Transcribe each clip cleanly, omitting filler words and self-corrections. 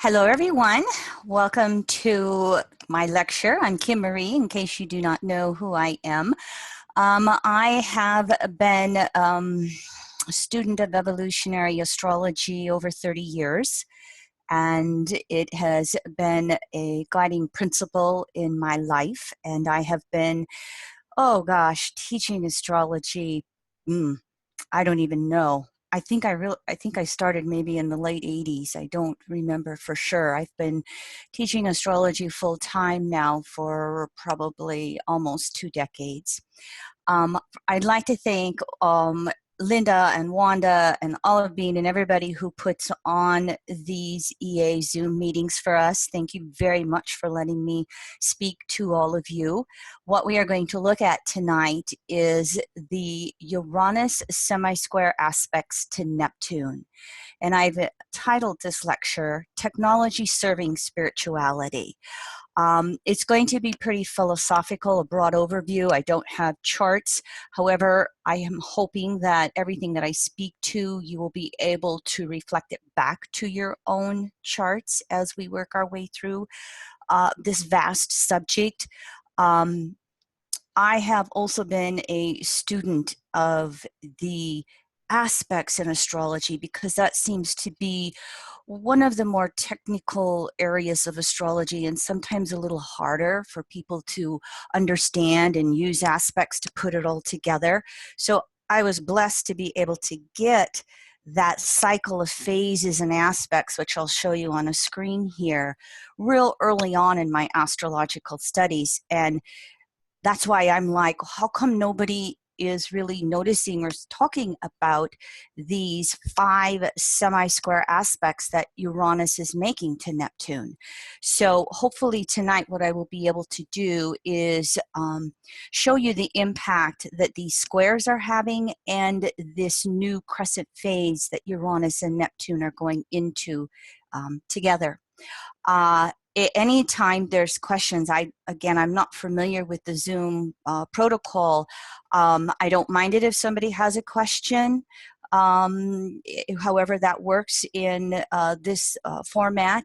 Hello, everyone. Welcome to my lecture. I'm Kim Marie, in case you do not know who I am. I have been a student of evolutionary astrology over 30 years, and it has been a guiding principle in my life. And I have been, oh gosh, teaching astrology. I don't even know. I think I started maybe in the late 80s. I don't remember for sure. I've been teaching astrology full time now for probably almost 2 decades. Um, I'd like to thank Linda and Wanda and Olive Bean and everybody who puts on these EA Zoom meetings for us. Thank you very much for letting me speak to all of you. What we are going to look at tonight is the Uranus semi-square aspects to Neptune. And I've titled this lecture, Technology Serving Spirituality. It's going to be pretty philosophical, a broad overview. I don't have charts. However, I am hoping that everything that I speak to, you will be able to reflect it back to your own charts as we work our way through this vast subject. I have also been a student of the aspects in astrology because that seems to be one of the more technical areas of astrology and sometimes a little harder for people to understand and use aspects to put it all together. So I was blessed to be able to get that cycle of phases and aspects, which I'll show you on a screen here, real early on in my astrological studies. And that's why I'm like, how come nobody is really noticing or talking about these 5 semi-square aspects that Uranus is making to Neptune? So hopefully tonight what I will be able to do is show you the impact that these squares are having and this new crescent phase that Uranus and Neptune are going into together. Anytime there's questions, I'm not familiar with the Zoom protocol. I don't mind it if somebody has a question. However that works in this format,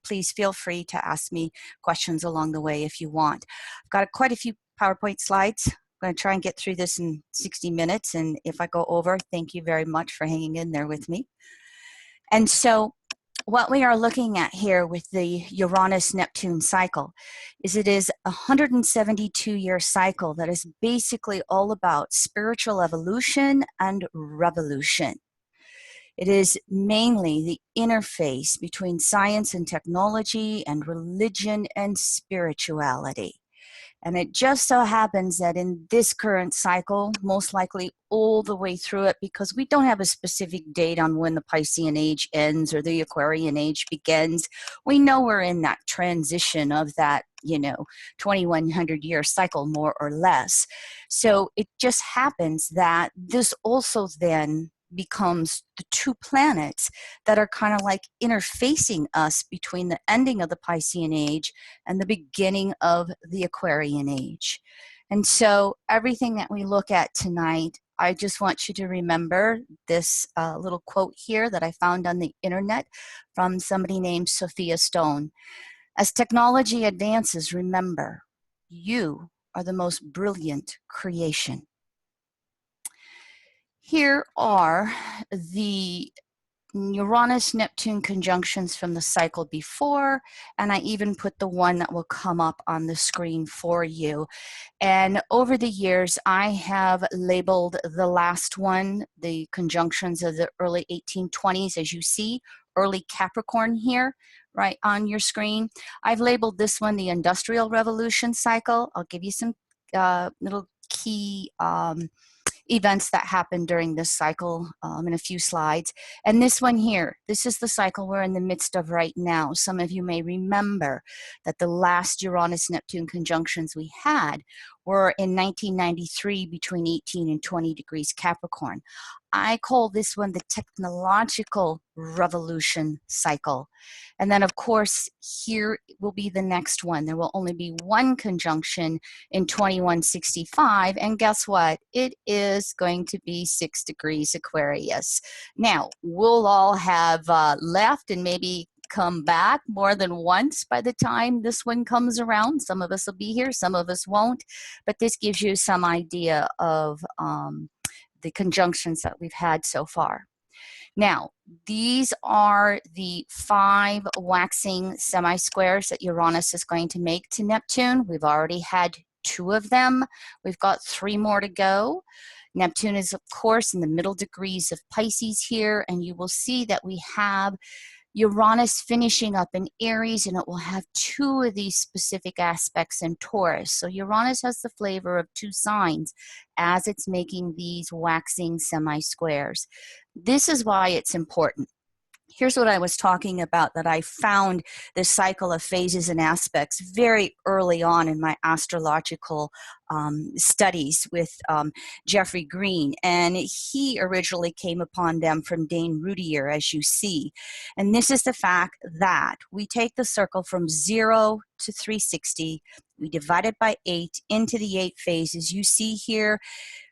please feel free to ask me questions along the way if you want. I've got quite a few PowerPoint slides. I'm going to try and get through this in 60 minutes, and if I go over, thank you very much for hanging in there with me. And so what we are looking at here with the Uranus-Neptune cycle is it is a 172-year cycle that is basically all about spiritual evolution and revolution. It is mainly the interface between science and technology and religion and spirituality. And it just so happens that in this current cycle, most likely all the way through it, because we don't have a specific date on when the Piscean age ends or the Aquarian age begins, we know we're in that transition of that, 2100-year cycle, more or less. So it just happens that this also then becomes the 2 planets that are kind of like interfacing us between the ending of the Piscean age and the beginning of the Aquarian age. And so everything that we look at tonight, I just want you to remember this little quote here that I found on the internet from somebody named Sophia Stone. As technology advances, remember, you are the most brilliant creation. Here are the Uranus-Neptune conjunctions from the cycle before, and I even put the one that will come up on the screen for you. And over the years, I have labeled the last one, the conjunctions of the early 1820s, as you see, early Capricorn here, right on your screen. I've labeled this one the Industrial Revolution cycle. I'll give you some little key events that happened during this cycle in a few slides. And this one here, this is the cycle we're in the midst of right now. Some of you may remember that the last Uranus-Neptune conjunctions we had were in 1993 between 18 and 20 degrees Capricorn. I call this one the technological revolution cycle. And then, of course, here will be the next one. There will only be one conjunction in 2165. And guess what? It is going to be 6 degrees Aquarius. Now, we'll all have left and maybe come back more than once by the time this one comes around. Some of us will be here, some of us won't, but this gives you some idea of the conjunctions that we've had so far. Now, these are the 5 waxing semi-squares that Uranus is going to make to Neptune. We've already had 2 of them. We've got 3 more to go. Neptune is, of course, in the middle degrees of Pisces here, and you will see that we have Uranus finishing up in Aries, and it will have 2 of these specific aspects in Taurus. So Uranus has the flavor of 2 signs as it's making these waxing semi-squares. This is why it's important. Here's what I was talking about, that I found this cycle of phases and aspects very early on in my astrological studies with Jeffrey Green, and he originally came upon them from Dane Rudier, as you see. And this is the fact that we take the circle from 0 to 360, we divide it by 8 into the 8 phases. You see here,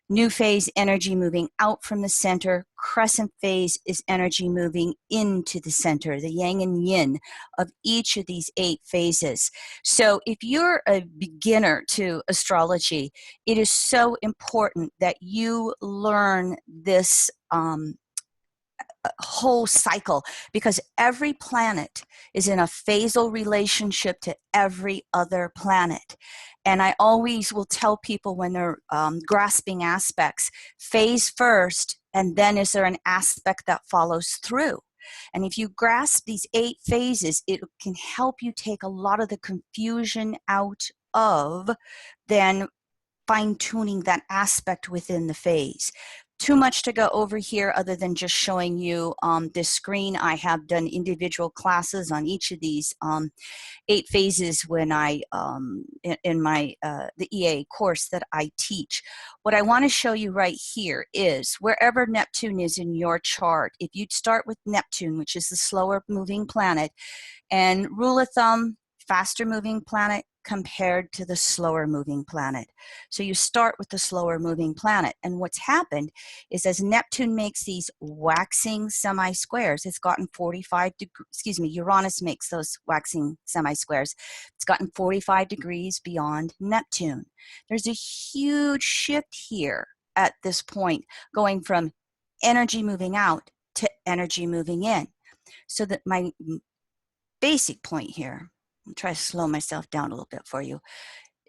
new phase energy moving out from the center. Crescent phase is energy moving into the center, the yang and yin of each of these 8 phases. So if you're a beginner to astrology, it is so important that you learn this whole cycle, because every planet is in a phasal relationship to every other planet. And I always will tell people when they're grasping aspects, phase first, and then is there an aspect that follows through? And if you grasp these 8 phases, it can help you take a lot of the confusion out of then fine-tuning that aspect within the phase. Too much to go over here other than just showing you this screen. I have done individual classes on each of these 8 phases when I in my the EA course that I teach. What I want to show you right here is wherever Neptune is in your chart, if you'd start with Neptune, which is the slower moving planet, and rule of thumb, faster moving planet compared to the slower moving planet. So you start with the slower moving planet, and what's happened is as Neptune makes these waxing semi-squares, it's gotten 45 degrees, excuse me, Uranus makes those waxing semi-squares, it's gotten 45 degrees beyond Neptune. There's a huge shift here at this point, going from energy moving out to energy moving in. So that my basic point here, I'll try to slow myself down a little bit for you,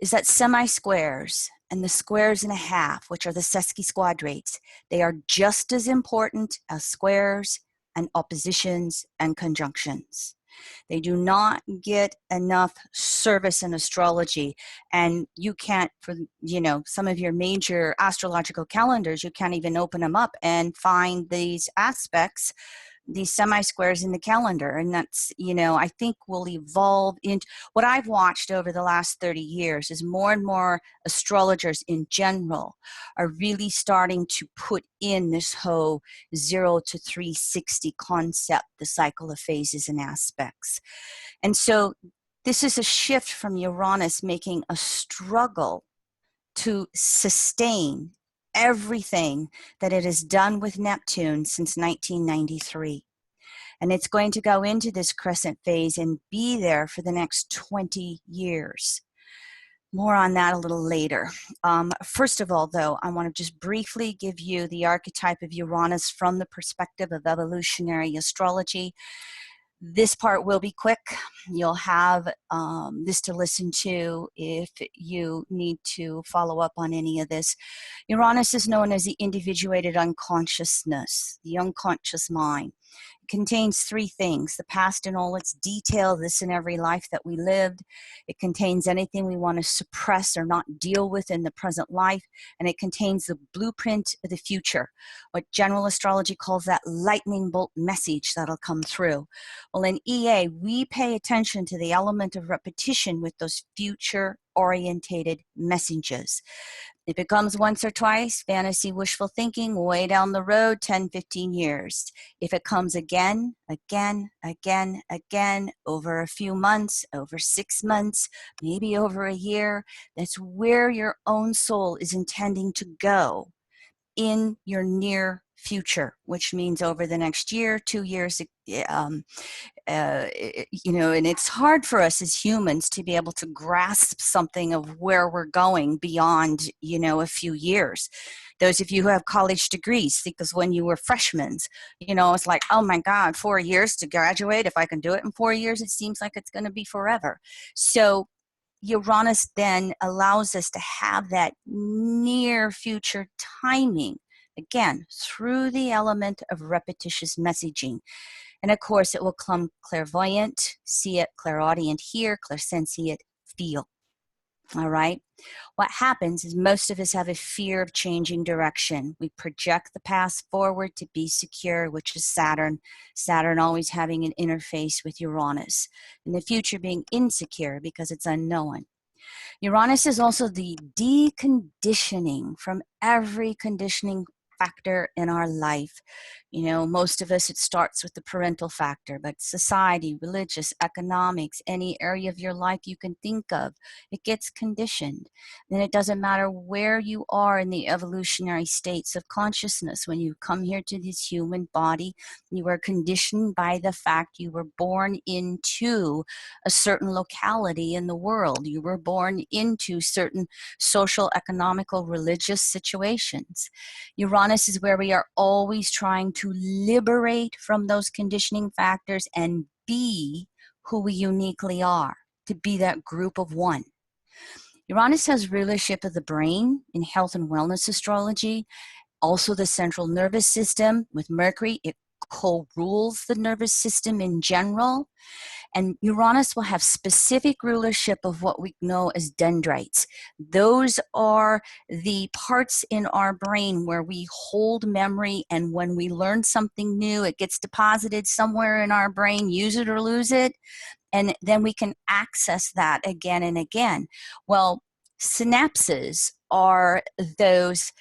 is that semi-squares and the squares and a half, which are the sesquisquadrates, they are just as important as squares and oppositions and conjunctions. They do not get enough service in astrology, and you can't, for some of your major astrological calendars, you can't even open them up and find these aspects, these semi-squares in the calendar. And that's, I think will evolve into what I've watched over the last 30 years is more and more astrologers in general are really starting to put in this whole 0 to 360 concept, the cycle of phases and aspects. And so this is a shift from Uranus making a struggle to sustain everything that it has done with Neptune since 1993. And it's going to go into this crescent phase and be there for the next 20 years. More on that a little later. First of all, though, I want to just briefly give you the archetype of Uranus from the perspective of evolutionary astrology. This part will be quick. You'll have this to listen to if you need to follow up on any of this. Uranus is known as the individuated unconsciousness, the unconscious mind. It contains 3 things: the past in all its detail, this and every life that we lived. It contains anything we want to suppress or not deal with in the present life. And it contains the blueprint of the future, what general astrology calls that lightning bolt message that'll come through. Well, in EA, we pay attention to the element of repetition with those future-orientated messages. If it comes once or twice, fantasy, wishful thinking, way down the road, 10, 15 years. If it comes again, again, over a few months, over 6 months, maybe over a year, that's where your own soul is intending to go in your near future, which means over the next year, 2 years, you know, and it's hard for us as humans to be able to grasp something of where we're going beyond, you know, a few years. Those of you who have college degrees, think of when you were freshmen, you know, it's like, oh my God, 4 years to graduate. If I can do it in 4 years, it seems like it's going to be forever. So Uranus then allows us to have that near future timing, again, through the element of repetitious messaging. And of course, it will come clairvoyant, see it, clairaudient, hear, clairsentient, feel. All right. What happens is most of us have a fear of changing direction. We project the past forward to be secure, which is Saturn. Saturn always having an interface with Uranus. And the future being insecure because it's unknown. Uranus is also the deconditioning from every conditioning factor in our life. You know, most of us, it starts with the parental factor, but society, religious, economics, any area of your life you can think of, it gets conditioned. Then it doesn't matter where you are in the evolutionary states of consciousness. When you come here to this human body, you are conditioned by the fact you were born into a certain locality in the world. You were born into certain social, economical, religious situations. Uranus is where we are always trying to liberate from those conditioning factors and be who we uniquely are, to be that group of one. Uranus has rulership of the brain in health and wellness astrology, also the central nervous system. With Mercury, it co-rules the nervous system in general. And Uranus will have specific rulership of what we know as dendrites. Those are the parts in our brain where we hold memory, and when we learn something new, it gets deposited somewhere in our brain, use it or lose it, and then we can access that again and again. Well, synapses are those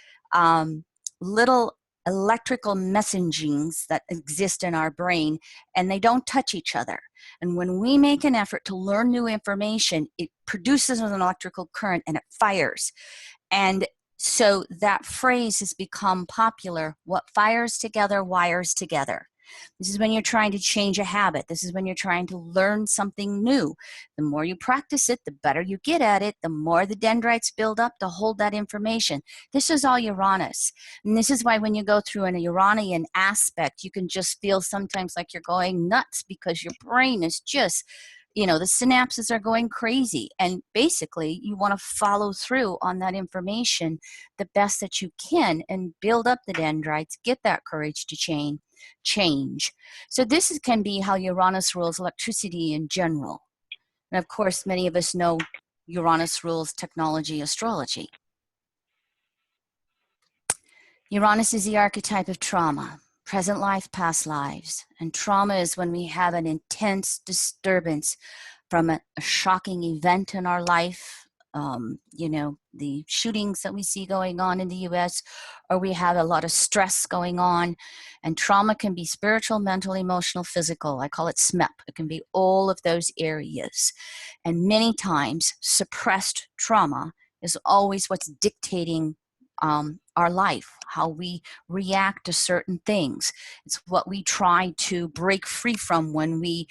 little electrical messagings that exist in our brain, and they don't touch each other. And when we make an effort to learn new information, it produces an electrical current and it fires. And so that phrase has become popular: what fires together wires together. This is when you're trying to change a habit. This is when you're trying to learn something new. The more you practice it, the better you get at it, the more the dendrites build up to hold that information. This is all Uranus. And this is why when you go through an Uranian aspect, you can just feel sometimes like you're going nuts, because your brain is just, you know, the synapses are going crazy. And basically, you want to follow through on that information the best that you can and build up the dendrites, get that courage to change. So this can be how Uranus rules electricity in general. And of course, many of us know Uranus rules technology, astrology. Uranus is the archetype of trauma, present life, past lives. And trauma is when we have an intense disturbance from a shocking event in our life. You know, the shootings that we see going on in the US, or we have a lot of stress going on. And trauma can be spiritual, mental, emotional, physical. I call it SMEP. It can be all of those areas. And many times, suppressed trauma is always what's dictating our life, how we react to certain things. It's what we try to break free from when we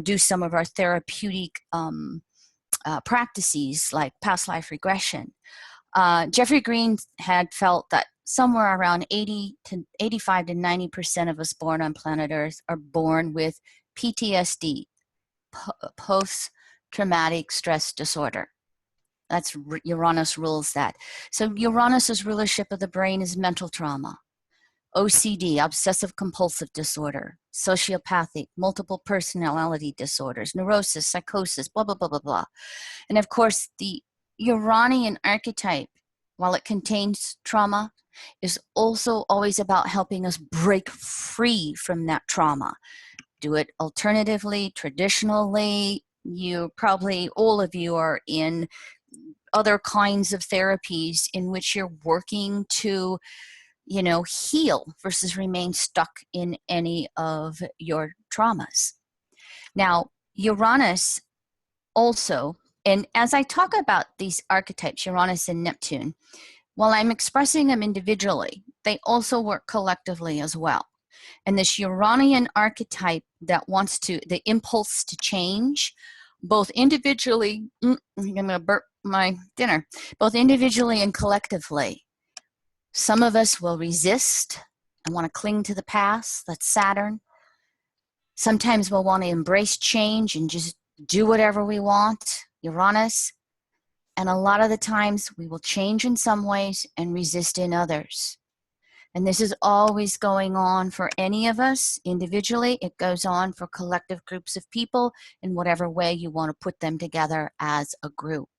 do some of our therapeutic practices like past life regression. Jeffrey Green had felt that somewhere around 85 to 90% of us born on planet Earth are born with PTSD, post-traumatic stress disorder. That's Uranus rules that. So Uranus's rulership of the brain is mental trauma, OCD, obsessive compulsive disorder, sociopathic, multiple personality disorders, neurosis, psychosis, blah, blah, blah, blah, blah. And of course, the Uranian archetype, while it contains trauma, is also always about helping us break free from that trauma. Do it alternatively, traditionally. You probably, all of you are in other kinds of therapies in which you're working to, you know, heal versus remain stuck in any of your traumas. Now, Uranus also, and as I talk about these archetypes, Uranus and Neptune, while I'm expressing them individually, they also work collectively as well. And this Uranian archetype that wants to, the impulse to change, both individually, I'm going to burp my dinner, both individually and collectively. Some of us will resist and want to cling to the past. That's Saturn. Sometimes we'll want to embrace change and just do whatever we want, Uranus. And a lot of the times we will change in some ways and resist in others. And this is always going on for any of us individually. It goes on for collective groups of people in whatever way you want to put them together as a group.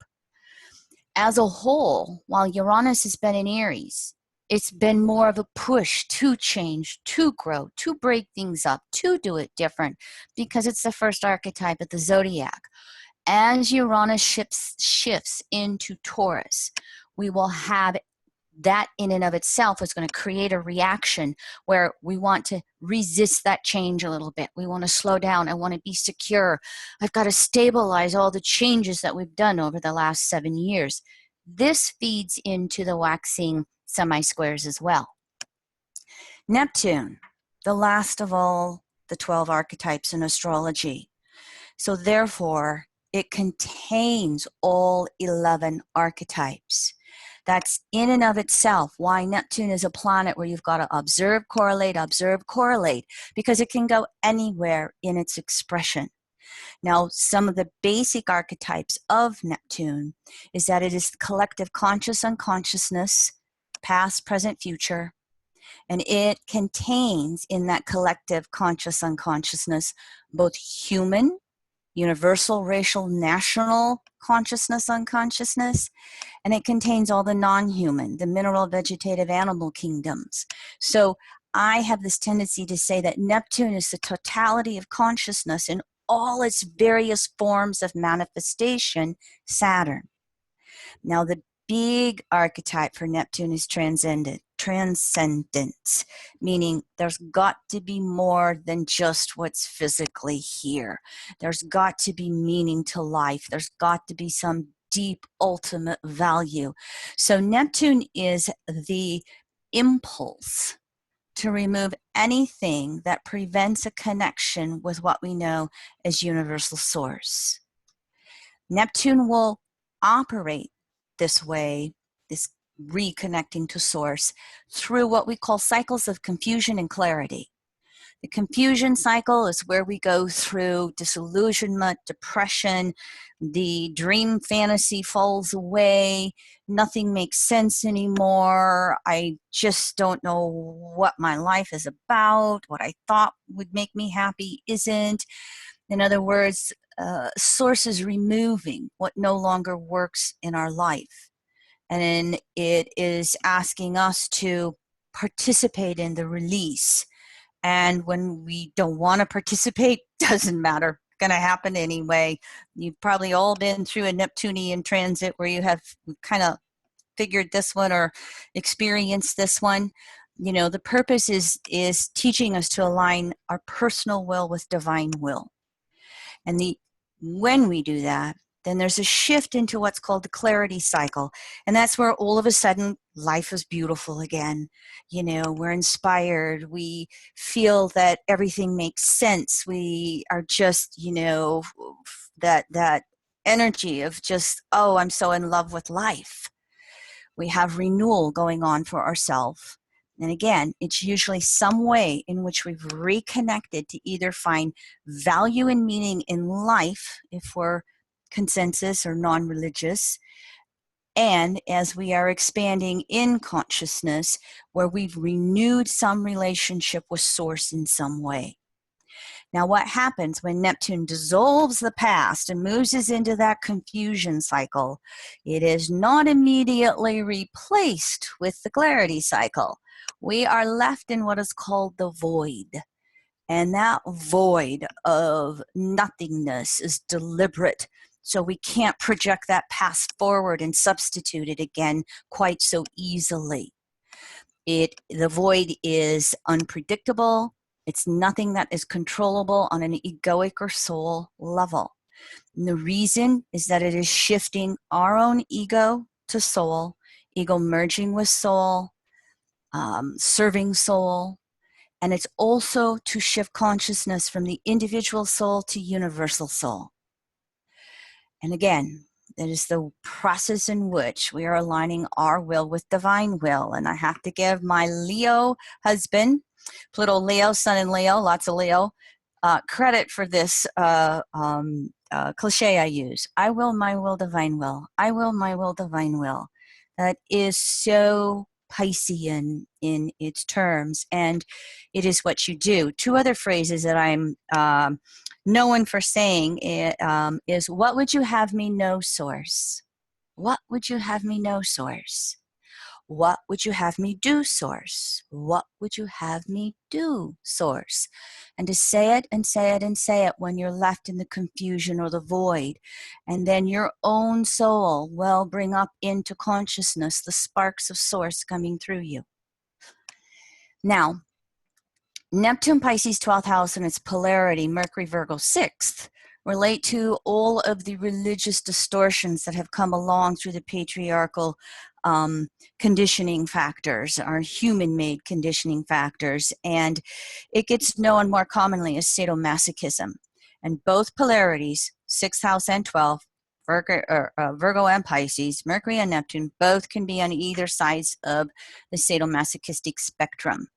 As a whole, while Uranus has been in Aries, it's been more of a push to change, to grow, to break things up, to do it different, because it's the first archetype of the zodiac. As Uranus shifts into Taurus, we will have that in and of itself is going to create a reaction where we want to resist that change a little bit. We want to slow down. I want to be secure. I've got to stabilize all the changes that we've done over the last 7 years. This feeds into the waxing semi-squares as well. Neptune, the last of all the 12 archetypes in astrology. So therefore, it contains all 11 archetypes. That's in and of itself why Neptune is a planet where you've got to observe, correlate, because it can go anywhere in its expression. Now, some of the basic archetypes of Neptune is that it is collective conscious unconsciousness, past, present, future, and it contains in that collective conscious unconsciousness both human, universal, racial, national consciousness, unconsciousness, and it contains all the non-human, the mineral, vegetative, animal kingdoms. So I have this tendency to say that Neptune is the totality of consciousness in all its various forms of manifestation, Saturn. Now, the big archetype for Neptune is transcendence, meaning there's got to be more than just what's physically here. There's got to be meaning to life. There's got to be some deep ultimate value. So Neptune is the impulse to remove anything that prevents a connection with what we know as universal source. Neptune will operate this way, this reconnecting to source, through what we call cycles of confusion and clarity. The confusion cycle is where we go through disillusionment, depression, the dream fantasy falls away, nothing makes sense anymore, I just don't know what my life is about, what I thought would make me happy isn't. In other words, source is removing what no longer works in our life. And it is asking us to participate in the release. And when we don't want to participate, doesn't matter, going to happen anyway. You've probably all been through a Neptunian transit where you have kind of figured this one or experienced this one. You know, the purpose is teaching us to align our personal will with divine will. And when we do that, then there's a shift into what's called the clarity cycle. And that's where all of a sudden life is beautiful again. You know, we're inspired. We feel that everything makes sense. We are just, you know, that energy of just, oh, I'm so in love with life. We have renewal going on for ourselves. And again, it's usually some way in which we've reconnected to either find value and meaning in life, if we're consensus or non-religious, and as we are expanding in consciousness, where we've renewed some relationship with source in some way. Now, what happens when Neptune dissolves the past and moves us into that confusion cycle? It is not immediately replaced with the clarity cycle. We are left in what is called the void. And that void of nothingness is deliberate. So we can't project that past forward and substitute it again quite so easily. The void is unpredictable. It's nothing that is controllable on an egoic or soul level. And the reason is that it is shifting our own ego to soul, ego merging with soul, serving soul, and it's also to shift consciousness from the individual soul to universal soul. And again, that is the process in which we are aligning our will with divine will. And I have to give my Leo husband, Pluto Leo, Sun in Leo, lots of Leo, credit for this cliche I use. I will, my will, divine will. I will, my will, divine will. That is so Piscean in its terms, and it is what you do. Two other phrases that I'm known for saying is, what would you have me know, source? What would you have me know, source? What would you have me do, source? What would you have me do, source? And to say it and say it and say it when you're left in the confusion or the void. And then your own soul will bring up into consciousness the sparks of source coming through you. Now, Neptune, Pisces, 12th house, and its polarity, Mercury, Virgo, 6th, relate to all of the religious distortions that have come along through the patriarchal conditioning factors, our human-made conditioning factors, and it gets known more commonly as sadomasochism. And both polarities, 6th house and 12th, Virgo and Pisces, Mercury and Neptune, both can be on either sides of the sadomasochistic spectrum.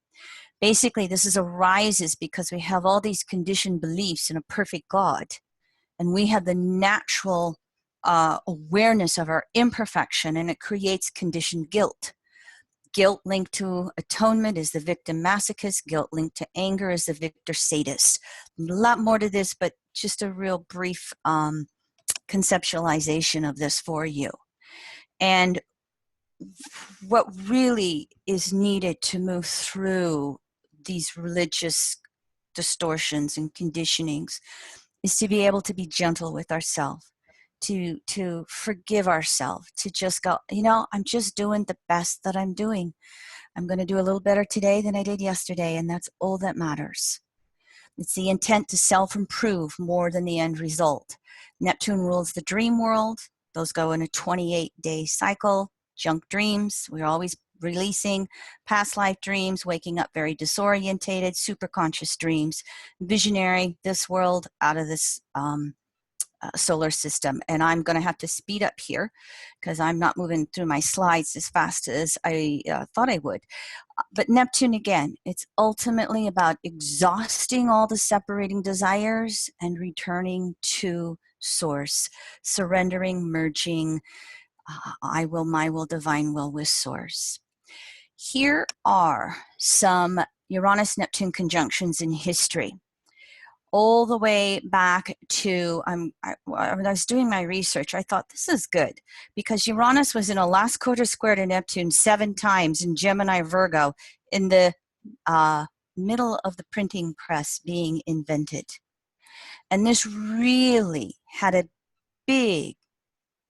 Basically, this arises because we have all these conditioned beliefs in a perfect God, and we have the natural awareness of our imperfection, and it creates conditioned guilt. Guilt linked to atonement is the victim masochist. Guilt linked to anger is the victor sadist. A lot more to this, but just a real brief conceptualization of this for you. And what really is needed to move through these religious distortions and conditionings is to be able to be gentle with ourselves, to forgive ourselves, to just go, you know, I'm just doing the best that I'm doing. I'm going to do a little better today than I did yesterday, and that's all that matters. It's the intent to self-improve more than the end result. Neptune rules the dream world. Those go in a 28-day cycle. Junk dreams, we're always releasing past life dreams, waking up very disorientated, superconscious dreams, visionary, this world out of this solar system. And I'm going to have to speed up here because I'm not moving through my slides as fast as I thought I would. But Neptune, again, it's ultimately about exhausting all the separating desires and returning to source, surrendering, merging, I will, my will, divine will with source. Here are some Uranus-Neptune conjunctions in history. All the way back to, when I was doing my research, I thought this is good because Uranus was in a last quarter square to Neptune 7 times in Gemini, Virgo, in the middle of the printing press being invented. And this really had a big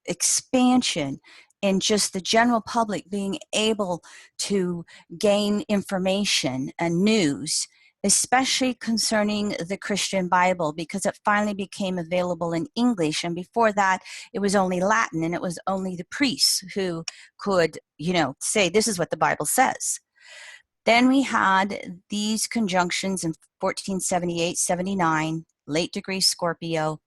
expansion in just the general public being able to gain information and news, especially concerning the Christian Bible, because it finally became available in English. And before that, it was only Latin, and it was only the priests who could, you know, say, this is what the Bible says. Then we had these conjunctions in 1478, 79, late degree Scorpio,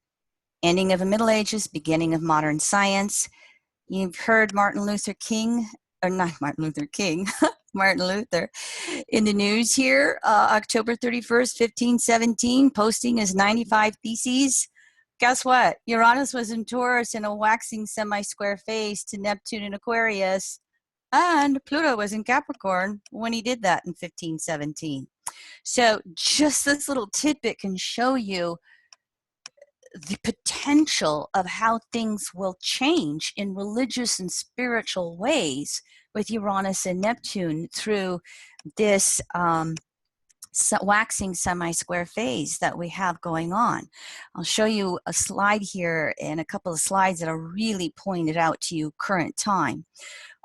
ending of the Middle Ages, beginning of modern science. You've heard Martin Luther King, or not Martin Luther King, Martin Luther in the news here, October 31st, 1517, posting his 95 Theses. Guess what? Uranus was in Taurus in a waxing semi-square phase to Neptune in Aquarius, and Pluto was in Capricorn when he did that in 1517. So just this little tidbit can show you the potential of how things will change in religious and spiritual ways with Uranus and Neptune through this waxing semi-square phase that we have going on. I'll show you a slide here and a couple of slides that are really pointed out to you current time.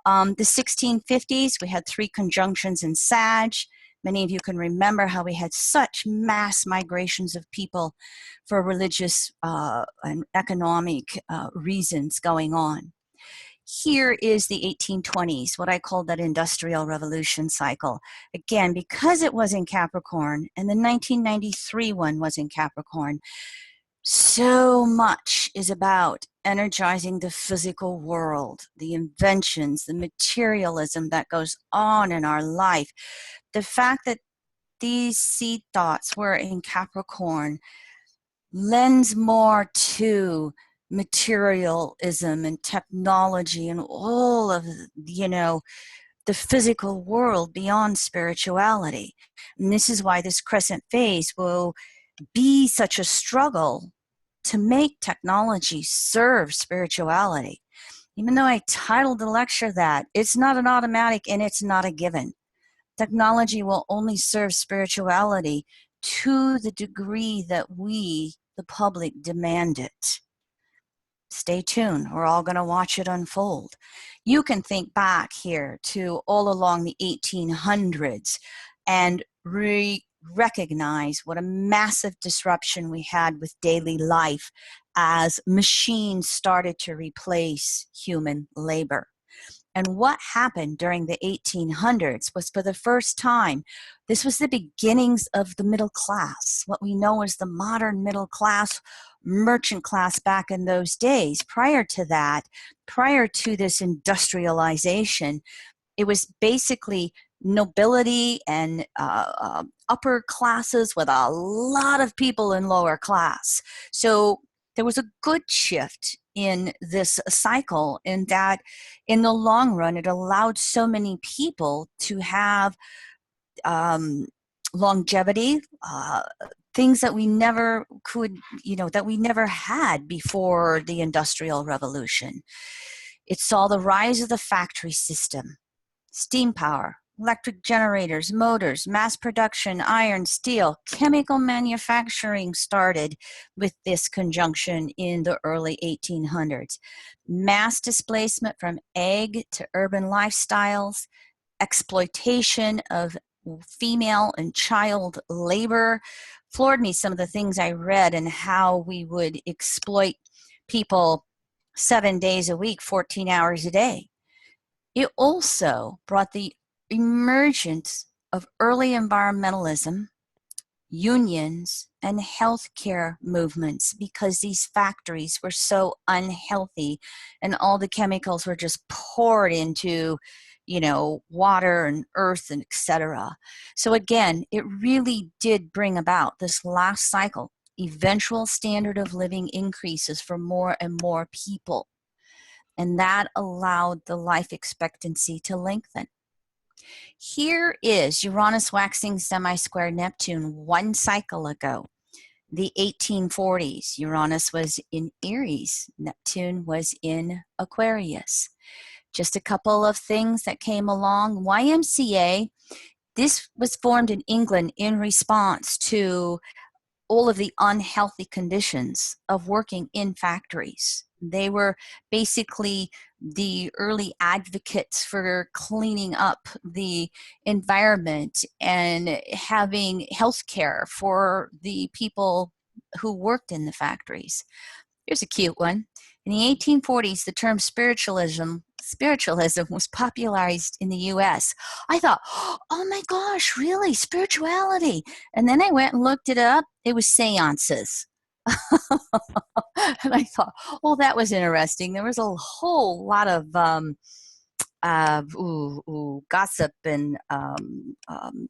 The 1650s, we had 3 conjunctions in Sag. Many of you can remember how we had such mass migrations of people for religious and economic reasons going on. Here is the 1820s, what I call that industrial revolution cycle. Again, because it was in Capricorn, and the 1993 one was in Capricorn, so much is about energizing the physical world, the inventions, the materialism that goes on in our life. The fact that these seed thoughts were in Capricorn lends more to materialism and technology and all of, the physical world beyond spirituality. And this is why this crescent phase will be such a struggle to make technology serve spirituality. Even though I titled the lecture that, it's not an automatic and it's not a given. Technology will only serve spirituality to the degree that we, the public, demand it. Stay tuned. We're all going to watch it unfold. You can think back here to all along the 1800s and recognize what a massive disruption we had with daily life as machines started to replace human labor. And what happened during the 1800s was, for the first time, this was the beginnings of the middle class, what we know as the modern middle class, merchant class back in those days. Prior to that, prior to this industrialization, it was basically nobility and upper classes with a lot of people in lower class. So there was a good shift in this cycle, in that in the long run, it allowed so many people to have longevity, things that we never could, that we never had before the Industrial Revolution. It saw the rise of the factory system, steam power, electric generators, motors, mass production, iron, steel, chemical manufacturing started with this conjunction in the early 1800s. Mass displacement from ag to urban lifestyles, exploitation of female and child labor. Floored me, some of the things I read and how we would exploit people 7 days a week, 14 hours a day. It also brought the emergence of early environmentalism, unions, and healthcare movements, because these factories were so unhealthy and all the chemicals were just poured into, water and earth and etc. So again, it really did bring about this last cycle. Eventual standard of living increases for more and more people. And that allowed the life expectancy to lengthen. Here is Uranus waxing semi-square Neptune 1 cycle ago, the 1840s. Uranus was in Aries, Neptune was in Aquarius. Just a couple of things that came along. YMCA, this was formed in England in response to all of the unhealthy conditions of working in factories. They were basically the early advocates for cleaning up the environment and having health care for the people who worked in the factories. Here's a cute one. In the 1840s, the term spiritualism was popularized in the US. I thought, oh my gosh, really? Spirituality? And then I went and looked it up. It was seances. And I thought, oh, that was interesting. There was a whole lot of gossip and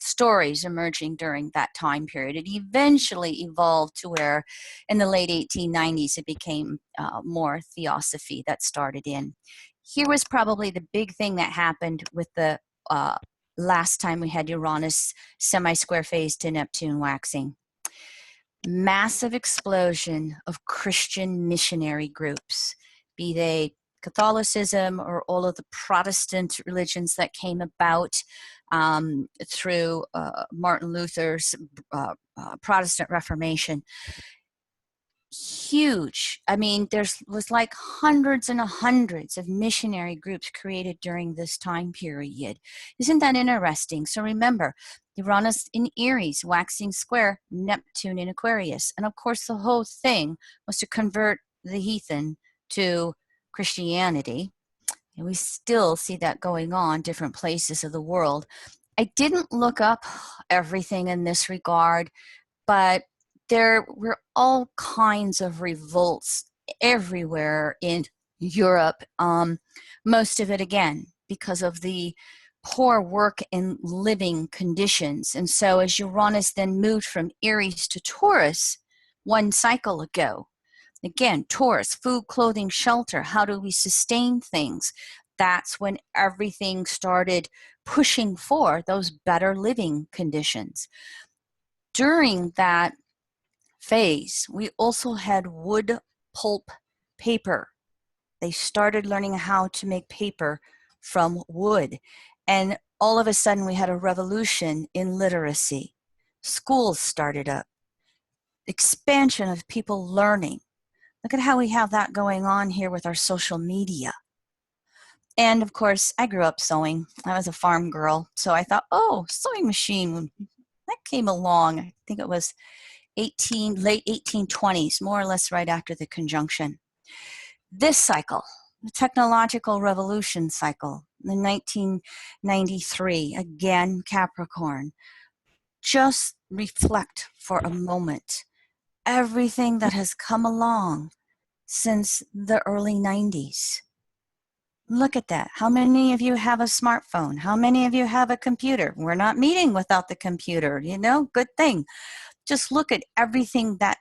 stories emerging during that time period. It eventually evolved to where in the late 1890s it became more theosophy that started in. Here was probably the big thing that happened with the last time we had Uranus semi-square phase to Neptune waxing. Massive explosion of Christian missionary groups, be they Catholicism or all of the Protestant religions that came about through Martin Luther's Protestant Reformation. Huge. I mean, was like hundreds and hundreds of missionary groups created during this time period. Isn't that interesting? So remember, Uranus in Aries, waxing square, Neptune in Aquarius. And of course, the whole thing was to convert the heathen to Christianity. And we still see that going on different places of the world. I didn't look up everything in this regard, but there were all kinds of revolts everywhere in Europe. Most of it, again, because of the poor work and living conditions. And so as Uranus then moved from Aries to Taurus one cycle ago, again, Taurus, food, clothing, shelter, how do we sustain things? That's when everything started pushing for those better living conditions. During that phase, we also had wood pulp paper. They started learning how to make paper from wood. And all of a sudden, we had a revolution in literacy. Schools started up. Expansion of people learning. Look at how we have that going on here with our social media. And of course, I grew up sewing. I was a farm girl. So I thought, oh, sewing machine, that came along. I think it was late 1820s, more or less right after the conjunction. This cycle, the technological revolution cycle, the 1993, again, Capricorn. Just reflect for a moment everything that has come along since the early 90s. Look at that. How many of you have a smartphone? How many of you have a computer? We're not meeting without the computer, you know, good thing. Just look at everything that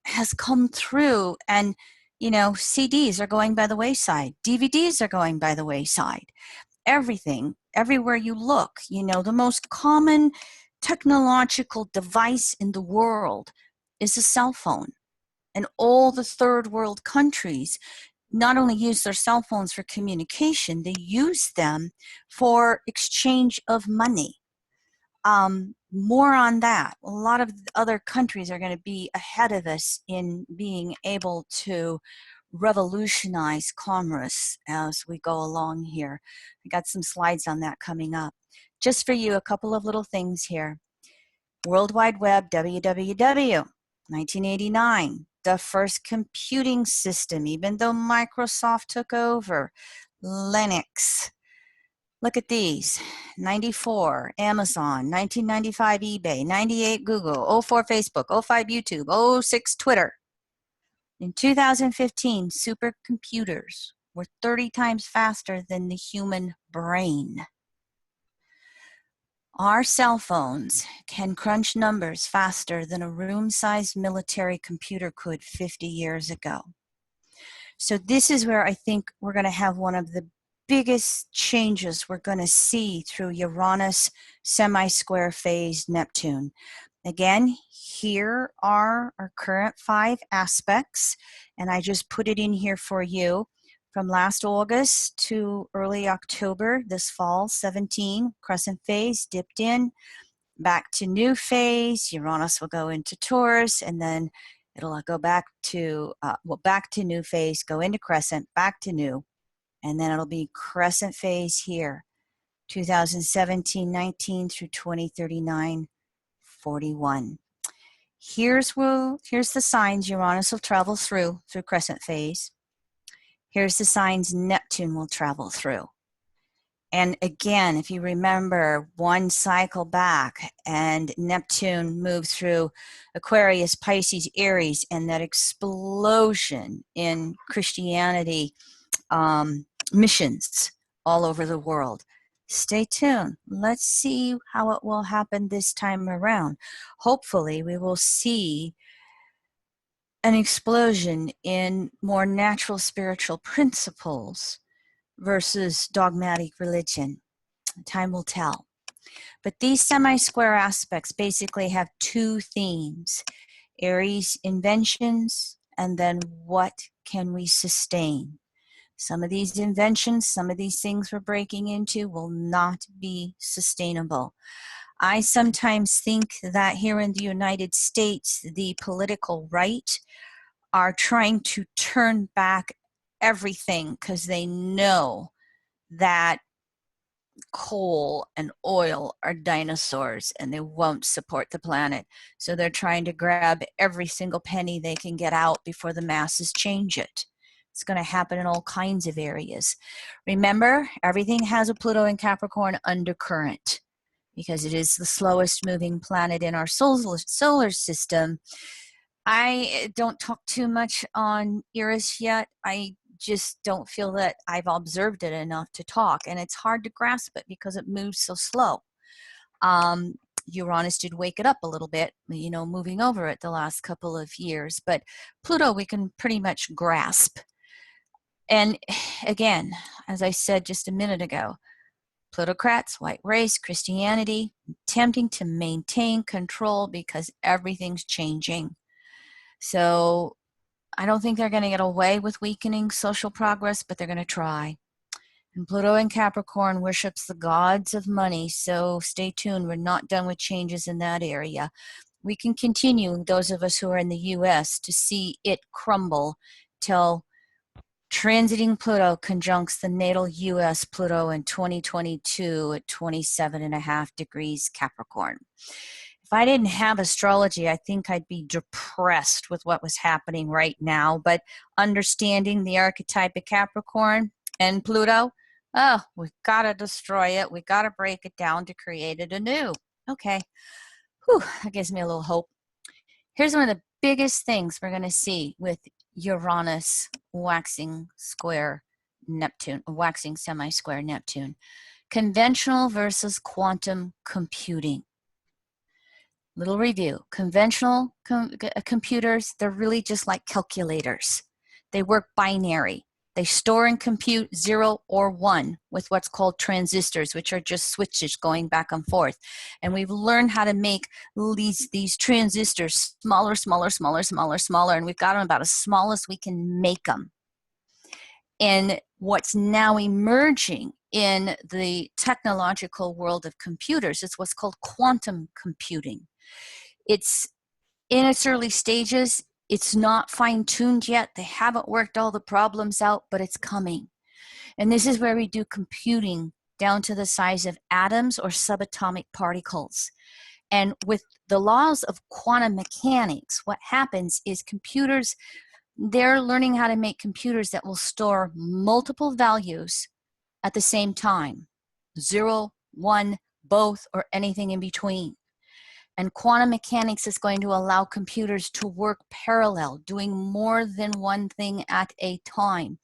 has come through, and you know, CDs are going by the wayside, DVDs are going by the wayside. Everything, everywhere you look, you know, the most common technological device in the world is a cell phone. And all the third world countries not only use their cell phones for communication, they use them for exchange of money. More on that. A lot of other countries are going to be ahead of us in being able to revolutionize commerce as we go along here. I got some slides on that coming up. Just for you, a couple of little things here. World Wide Web, www, 1989, the first computing system, even though Microsoft took over, Linux. Look at these, 94, Amazon, 1995, eBay, 98, Google, 04, Facebook, 05, YouTube, 06, Twitter. In 2015, supercomputers were 30 times faster than the human brain. Our cell phones can crunch numbers faster than a room-sized military computer could 50 years ago. So this is where I think we're going to have one of the biggest changes we're going to see through Uranus semi-square phase Neptune. Again, here are our current 5 aspects, and I just put it in here for you. From last August to early October, this fall, 17, Crescent phase, dipped in, back to new phase, Uranus will go into Taurus, and then it'll go back to, back to new phase, go into Crescent, back to new, and then it'll be Crescent phase here, 2017-19 through 2039-41. Here's the signs Uranus will travel through Crescent phase. Here's the signs Neptune will travel through. And again, if you remember one cycle back, and Neptune moved through Aquarius, Pisces, Aries, and that explosion in Christianity missions all over the world. Stay tuned. Let's see how it will happen this time around. Hopefully, we will see an explosion in more natural spiritual principles versus dogmatic religion. Time will tell. But these semi-square aspects basically have 2 themes: Aries inventions, and then what can we sustain. Some of these inventions, some of these things we're breaking into will not be sustainable. I sometimes think that here in the United States, the political right are trying to turn back everything because they know that coal and oil are dinosaurs and they won't support the planet. So they're trying to grab every single penny they can get out before the masses change it. It's going to happen in all kinds of areas. Remember, everything has a Pluto in Capricorn undercurrent because it is the slowest moving planet in our solar system. I don't talk too much on Eris yet. I just don't feel that I've observed it enough to talk, and it's hard to grasp it because it moves so slow. Uranus did wake it up a little bit, you know, moving over it the last couple of years, but Pluto we can pretty much grasp. And again, as I said just a minute ago, plutocrats, white race, Christianity, attempting to maintain control because everything's changing. So I don't think they're going to get away with weakening social progress, but they're going to try. And Pluto in Capricorn worships the gods of money, so stay tuned. We're not done with changes in that area. We can continue, those of us who are in the U.S., to see it crumble till transiting Pluto conjuncts the natal U.S. Pluto in 2022 at 27.5 degrees Capricorn. If I didn't have astrology, I think I'd be depressed with what was happening right now. But understanding the archetype of Capricorn and Pluto, oh, we've got to destroy it. We've got to break it down to create it anew. Okay. Whew, that gives me a little hope. Here's one of the biggest things we're going to see with Uranus waxing square Neptune, waxing semi-square Neptune. Conventional versus quantum computing. Little review. Conventional computers, they're really just like calculators. They work binary. They store and compute 0 or 1 with what's called transistors, which are just switches going back and forth. And we've learned how to make these transistors smaller, smaller, smaller, smaller, smaller, and we've got them about as small as we can make them. And what's now emerging in the technological world of computers is what's called quantum computing. It's in its early stages. It's not fine-tuned yet. They haven't worked all the problems out, but it's coming. And this is where we do computing down to the size of atoms or subatomic particles. And with the laws of quantum mechanics, what happens is computers, they're learning how to make computers that will store multiple values at the same time. 0, 1, both, or anything in between. And quantum mechanics is going to allow computers to work parallel, doing more than one thing at a time.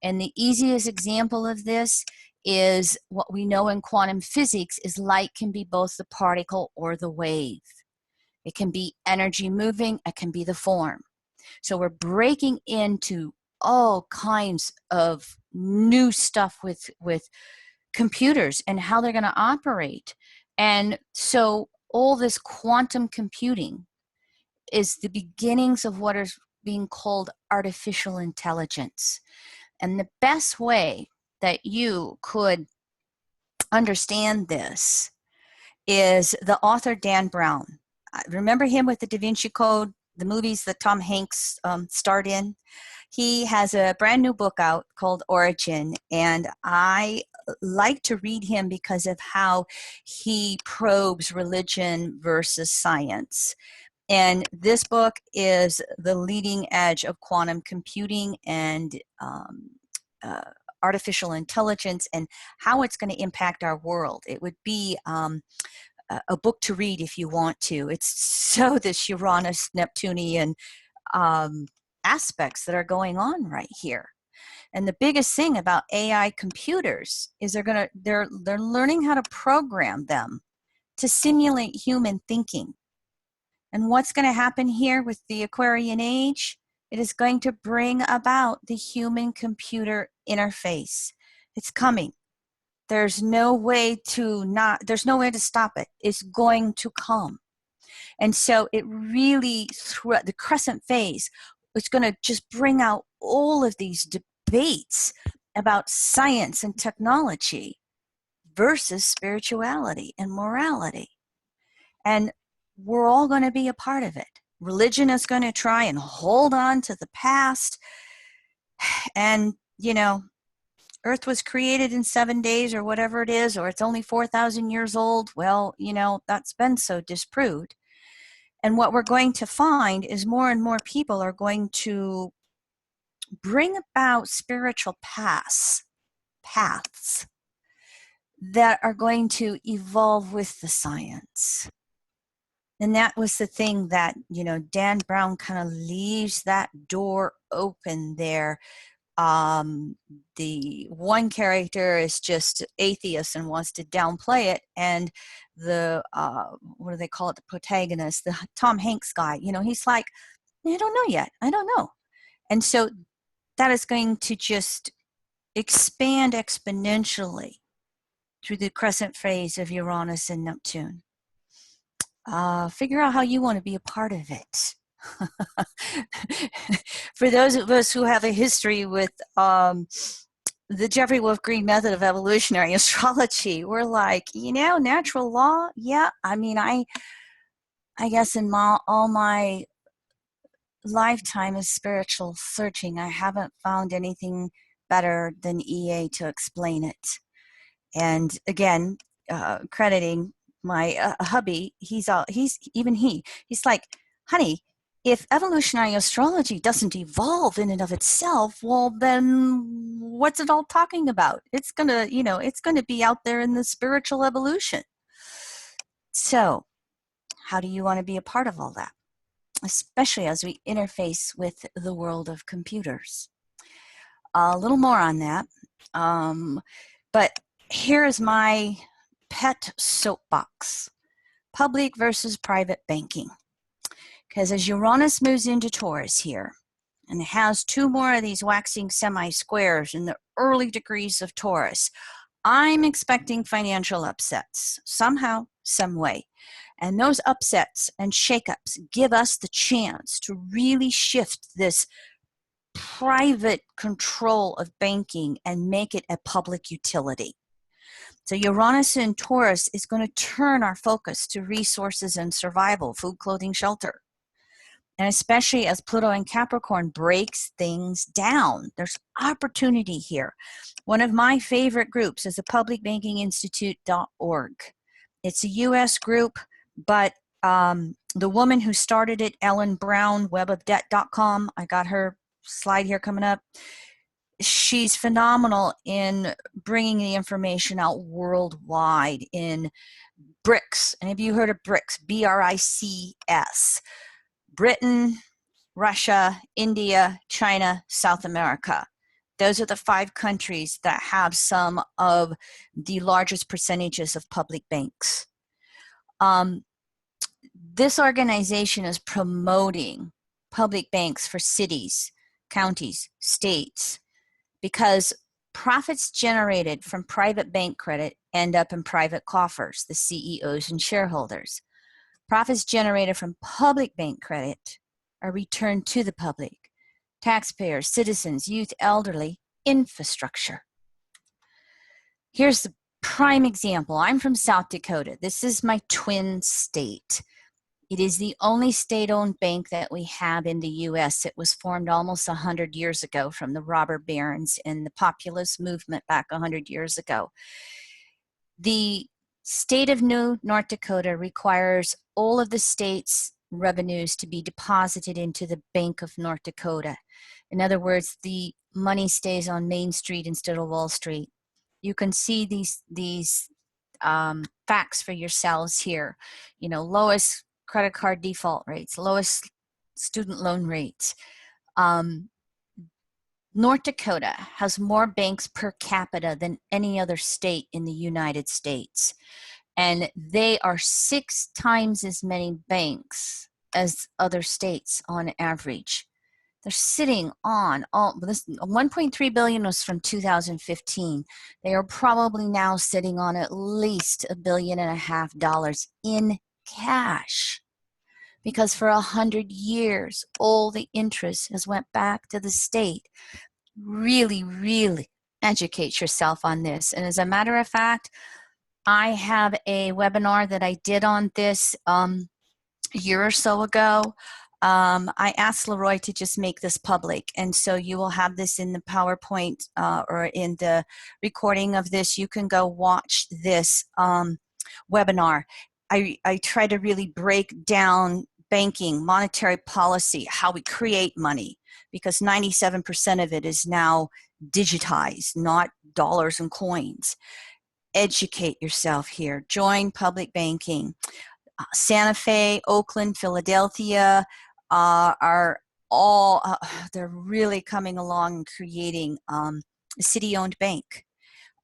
And the easiest example of this is what we know in quantum physics is light can be both the particle or the wave. It can be energy moving, it can be the form. So we're breaking into all kinds of new stuff with computers and how they're going to operate. And so all this quantum computing is the beginnings of what is being called artificial intelligence. And the best way that you could understand this is the author Dan Brown. Remember him with the Da Vinci Code, the movies that Tom Hanks starred in? He has a brand new book out called Origin, and I like to read him because of how he probes religion versus science. And this book is the leading edge of quantum computing and artificial intelligence and how it's going to impact our world. It would be a book to read if you want to. It's so this Uranus-Neptunian aspects that are going on right here. And the biggest thing about AI computers is they're learning how to program them to simulate human thinking. And what's going to happen here with the Aquarian age? It is going to bring about the human-computer interface. It's coming. There's no way to stop it. It's going to come. And so it really, throughout the Crescent phase, it's going to just bring out all of these debates about science and technology versus spirituality and morality. And we're all going to be a part of it. Religion is going to try and hold on to the past. And, you know, Earth was created in 7 days or whatever it is, or it's only 4,000 years old. Well, you know, that's been so disproved. And what we're going to find is more and more people are going to bring about spiritual paths that are going to evolve with the science. And that was the thing that, you know, Dan Brown kind of leaves that door open there. The one character is just atheist and wants to downplay it, and the what do they call it, the protagonist, the Tom Hanks guy, you know, he's like, I don't know yet, I don't know. And so that is going to just expand exponentially through the crescent phase of Uranus and Neptune. Figure out how you want to be a part of it. For those of us who have a history with the Jeffrey Wolf Green method of evolutionary astrology, we're like, you know, natural law, yeah. I mean, I guess in all my lifetime of spiritual searching, I haven't found anything better than EA to explain it. And again, crediting my hubby, he's like, honey, if evolutionary astrology doesn't evolve in and of itself, well, then what's it all talking about? It's gonna, you know, it's gonna be out there in the spiritual evolution. So how do you want to be a part of all that? Especially as we interface with the world of computers. A little more on that. But here is my pet soapbox: public versus private banking. Because as Uranus moves into Taurus here, and it has 2 more of these waxing semi-squares in the early degrees of Taurus, I'm expecting financial upsets somehow, some way. And those upsets and shakeups give us the chance to really shift this private control of banking and make it a public utility. So Uranus in Taurus is going to turn our focus to resources and survival, food, clothing, shelter. And especially as Pluto in Capricorn breaks things down, there's opportunity here. One of my favorite groups is the publicbankinginstitute.org. It's a US group, but the woman who started it, Ellen Brown, webofdebt.com, I got her slide here coming up. She's phenomenal in bringing the information out worldwide in BRICS. And have you heard of BRICS? B-R-I-C-S. Britain, Russia, India, China, South America. Those are the 5 countries that have some of the largest percentages of public banks. This organization is promoting public banks for cities, counties, states, because profits generated from private bank credit end up in private coffers, the CEOs and shareholders. Profits generated from public bank credit are returned to the public, taxpayers, citizens, youth, elderly, infrastructure. Here's the prime example. I'm from South Dakota. This is my twin state. It is the only state-owned bank that we have in the U.S. It was formed almost 100 years ago from the robber barons and the populist movement back 100 years ago. The state of North Dakota requires all of the state's revenues to be deposited into the Bank of North Dakota. In other words, the money stays on Main Street instead of Wall Street. You can see these facts for yourselves here. You know, lowest credit card default rates, lowest student loan rates. North Dakota has more banks per capita than any other state in the United States. And they are 6 times as many banks as other states on average. They're sitting on this 1.3 billion was from 2015. They are probably now sitting on at least $1.5 billion in cash, because for 100 years all the interest has went back to the state. Really, really educate yourself on this. And as a matter of fact, I have a webinar that I did on this a year or so ago. I asked Leroy to just make this public, and so you will have this in the PowerPoint or in the recording of this. You can go watch this webinar. I try to really break down banking, monetary policy, how we create money, because 97% of it is now digitized, not dollars and coins. Educate yourself here. Join public banking. Santa Fe, Oakland, Philadelphia are all, they're really coming along and creating a city-owned bank.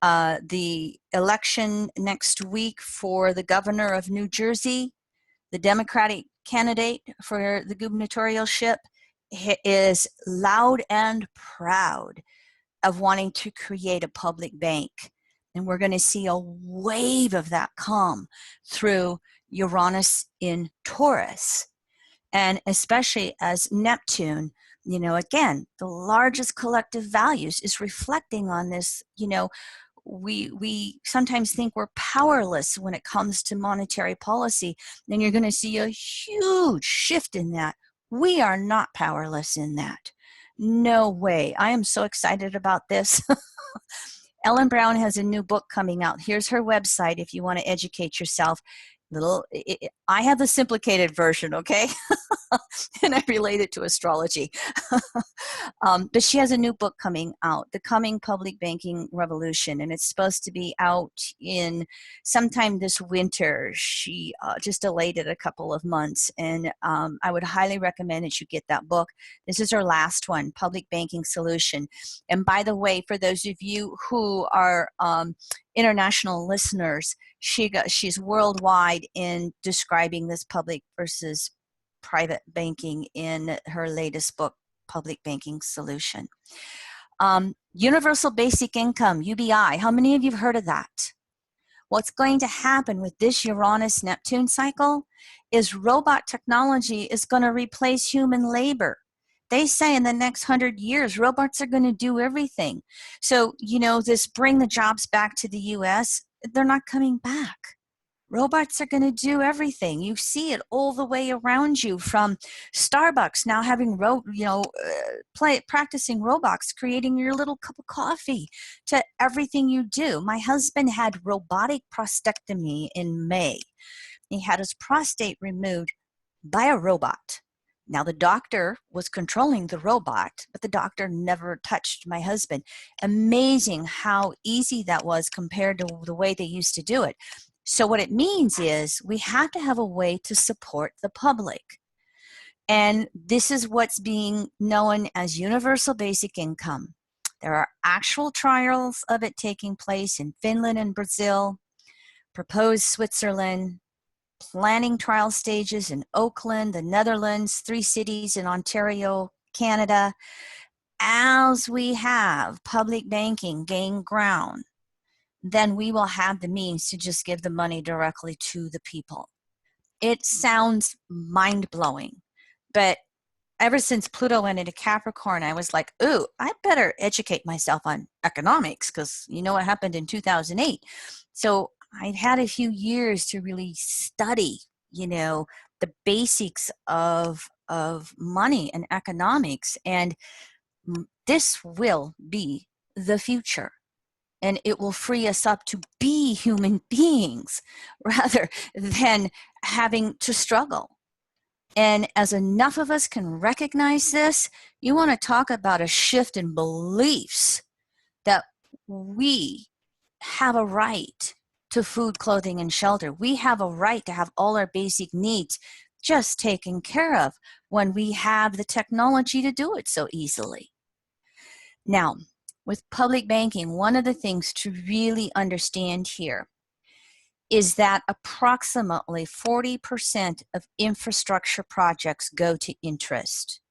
The election next week for the governor of New Jersey, the Democratic candidate for the gubernatorialship, is loud and proud of wanting to create a public bank. And we're going to see a wave of that come through Uranus in Taurus. And especially as Neptune, you know, again, the largest collective values is reflecting on this. You know, we sometimes think we're powerless when it comes to monetary policy. Then you're going to see a huge shift in that. We are not powerless in that. No way. I am so excited about this. Ellen Brown has a new book coming out. Here's her website if you want to educate yourself. I have the simplified version, okay? And I relate it to astrology. But she has a new book coming out, The Coming Public Banking Revolution, and it's supposed to be out in sometime this winter. She just delayed it a couple of months, and I would highly recommend that you get that book. This is her last one, Public Banking Solution. And by the way, for those of you who are international listeners, she's worldwide in describing this public versus private banking in her latest book, Public Banking Solution. Universal Basic Income, UBI. How many of you have heard of that? What's going to happen with this Uranus-Neptune cycle is robot technology is going to replace human labor. They say in the next 100 years, robots are going to do everything. So, you know, this bring the jobs back to the U.S., they're not coming back. Robots are going to do everything. You see it all the way around you, from Starbucks now having practicing robots, creating your little cup of coffee, to everything you do. My husband had robotic prostatectomy in May. He had his prostate removed by a robot. Now, the doctor was controlling the robot, but the doctor never touched my husband. Amazing how easy that was compared to the way they used to do it. So what it means is we have to have a way to support the public. And this is what's being known as universal basic income. There are actual trials of it taking place in Finland and Brazil, proposed Switzerland, planning trial stages in Oakland, the Netherlands, 3 cities in Ontario, Canada. As we have public banking gain ground, then we will have the means to just give the money directly to the people. It sounds mind-blowing, but ever since Pluto went into Capricorn, I was like, ooh, I better educate myself on economics, because you know what happened in 2008. So I'd had a few years to really study, you know, the basics of money and economics, and this will be the future. And it will free us up to be human beings rather than having to struggle. And as enough of us can recognize this, you want to talk about a shift in beliefs that we have a right to food, clothing, and shelter. We have a right to have all our basic needs just taken care of when we have the technology to do it so easily. Now, with public banking, one of the things to really understand here is that approximately 40% of infrastructure projects go to interest.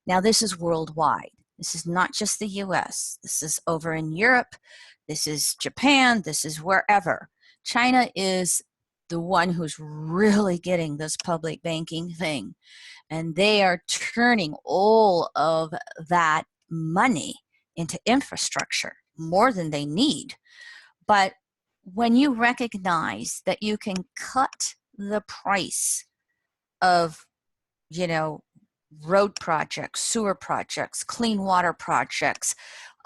Now, this is worldwide. This is not just the US. This is over in Europe. This is Japan. This is wherever. China is the one who's really getting this public banking thing. And they are turning all of that money into infrastructure, more than they need. But when you recognize that you can cut the price of, you know, road projects, sewer projects, clean water projects,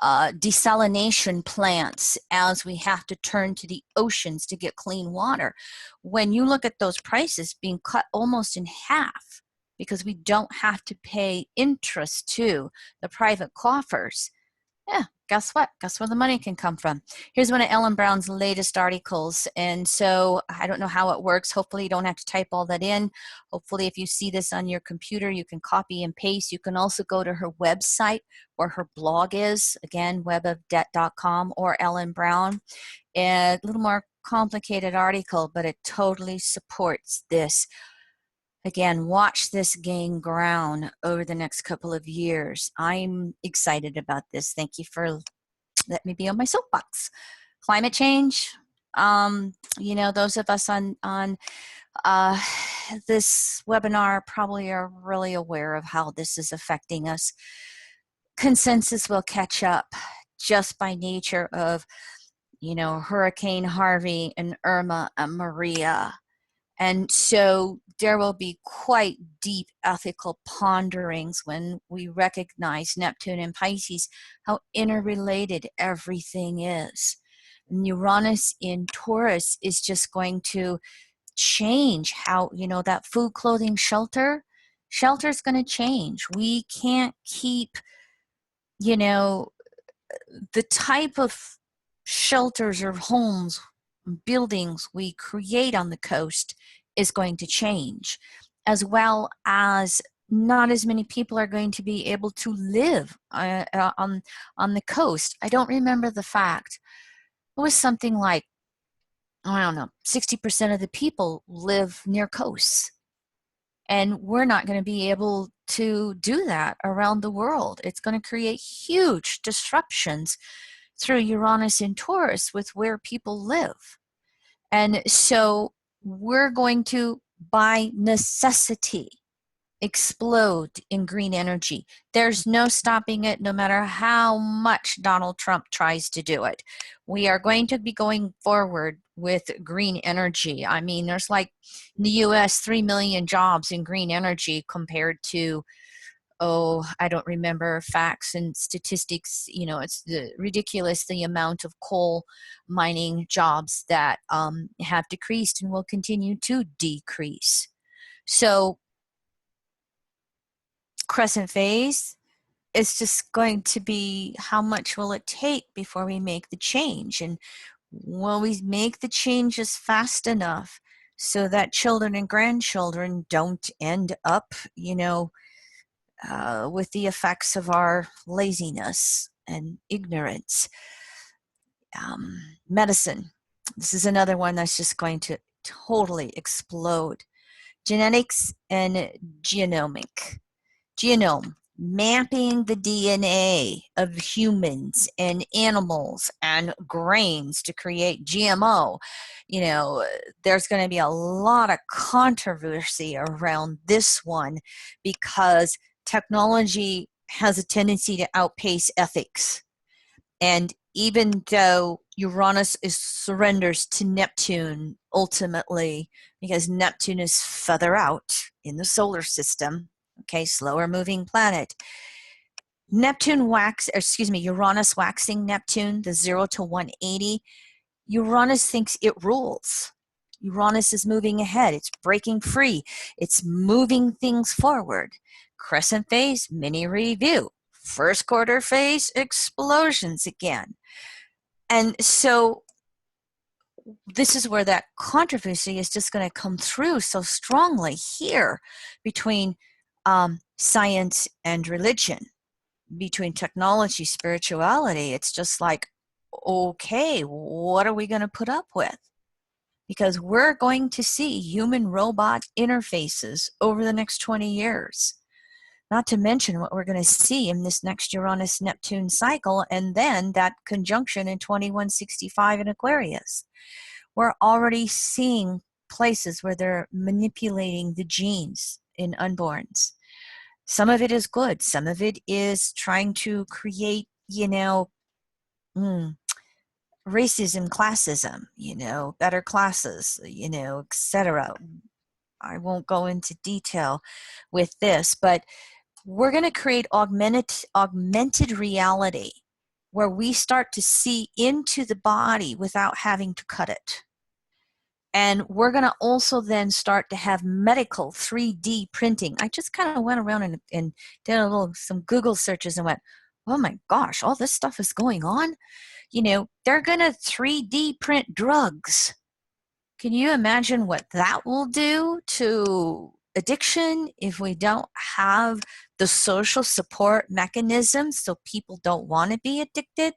desalination plants, as we have to turn to the oceans to get clean water. When you look at those prices being cut almost in half, because we don't have to pay interest to the private coffers. Yeah, guess what? Guess where the money can come from? Here's one of Ellen Brown's latest articles. And so I don't know how it works. Hopefully you don't have to type all that in. Hopefully if you see this on your computer, you can copy and paste. You can also go to her website where her blog is. Again, webofdebt.com or Ellen Brown. A little more complicated article, but it totally supports this. Again, watch this gain ground over the next couple of years. I'm excited about this. Thank you for letting me be on my soapbox. Climate change, you know, those of us on this webinar probably are really aware of how this is affecting us. Consensus will catch up just by nature of, you know, Hurricane Harvey and Irma and Maria. And so there will be quite deep ethical ponderings when we recognize Neptune and Pisces, how interrelated everything is. And Uranus in Taurus is just going to change how, you know, that food, clothing, shelter is going to change. We can't keep, you know, the type of shelters or homes, buildings we create on the coast is going to change, as well as not as many people are going to be able to live on the coast. I don't remember the fact. It was something like, I don't know, 60% of the people live near coasts. And we're not going to be able to do that around the world. It's going to create huge disruptions through Uranus in Taurus with where people live. And so we're going to, by necessity, explode in green energy. There's no stopping it, no matter how much Donald Trump tries to do it. We are going to be going forward with green energy. I mean, there's like in the US 3 million jobs in green energy compared to, oh, I don't remember facts and statistics. You know, it's ridiculous the amount of coal mining jobs that have decreased and will continue to decrease. So Crescent phase, it's just going to be how much will it take before we make the change, and will we make the changes fast enough so that children and grandchildren don't end up, you know, with the effects of our laziness and ignorance. Medicine, this is another one that's just going to totally explode. Genetics and genome, mapping the DNA of humans and animals and grains to create GMO. You know, there's going to be a lot of controversy around this one because technology has a tendency to outpace ethics. And even though Uranus surrenders to Neptune ultimately, because Neptune is further out in the solar system, okay, slower moving planet. Uranus waxing Neptune, the 0 to 180. Uranus thinks it rules. Uranus is moving ahead. It's breaking free. It's moving things forward. Crescent phase, mini review. First quarter phase, explosions again. And so this is where that controversy is just going to come through so strongly here between science and religion, between technology, spirituality. It's just like, okay, what are we going to put up with? Because we're going to see human-robot interfaces over the next 20 years. Not to mention what we're going to see in this next Uranus-Neptune cycle, and then that conjunction in 2165 in Aquarius. We're already seeing places where they're manipulating the genes in unborns. Some of it is good. Some of it is trying to create, you know, racism, classism, you know, better classes, you know, etc. I won't go into detail with this, but we're going to create augmented reality where we start to see into the body without having to cut it. And we're going to also then start to have medical 3D printing. start to have medical 3D printing. I just kind of went around and did some Google searches and went, oh my gosh, all this stuff is going on. They're going to 3D print drugs. Can you imagine what that will do to addiction if we don't have the social support mechanisms so people don't want to be addicted?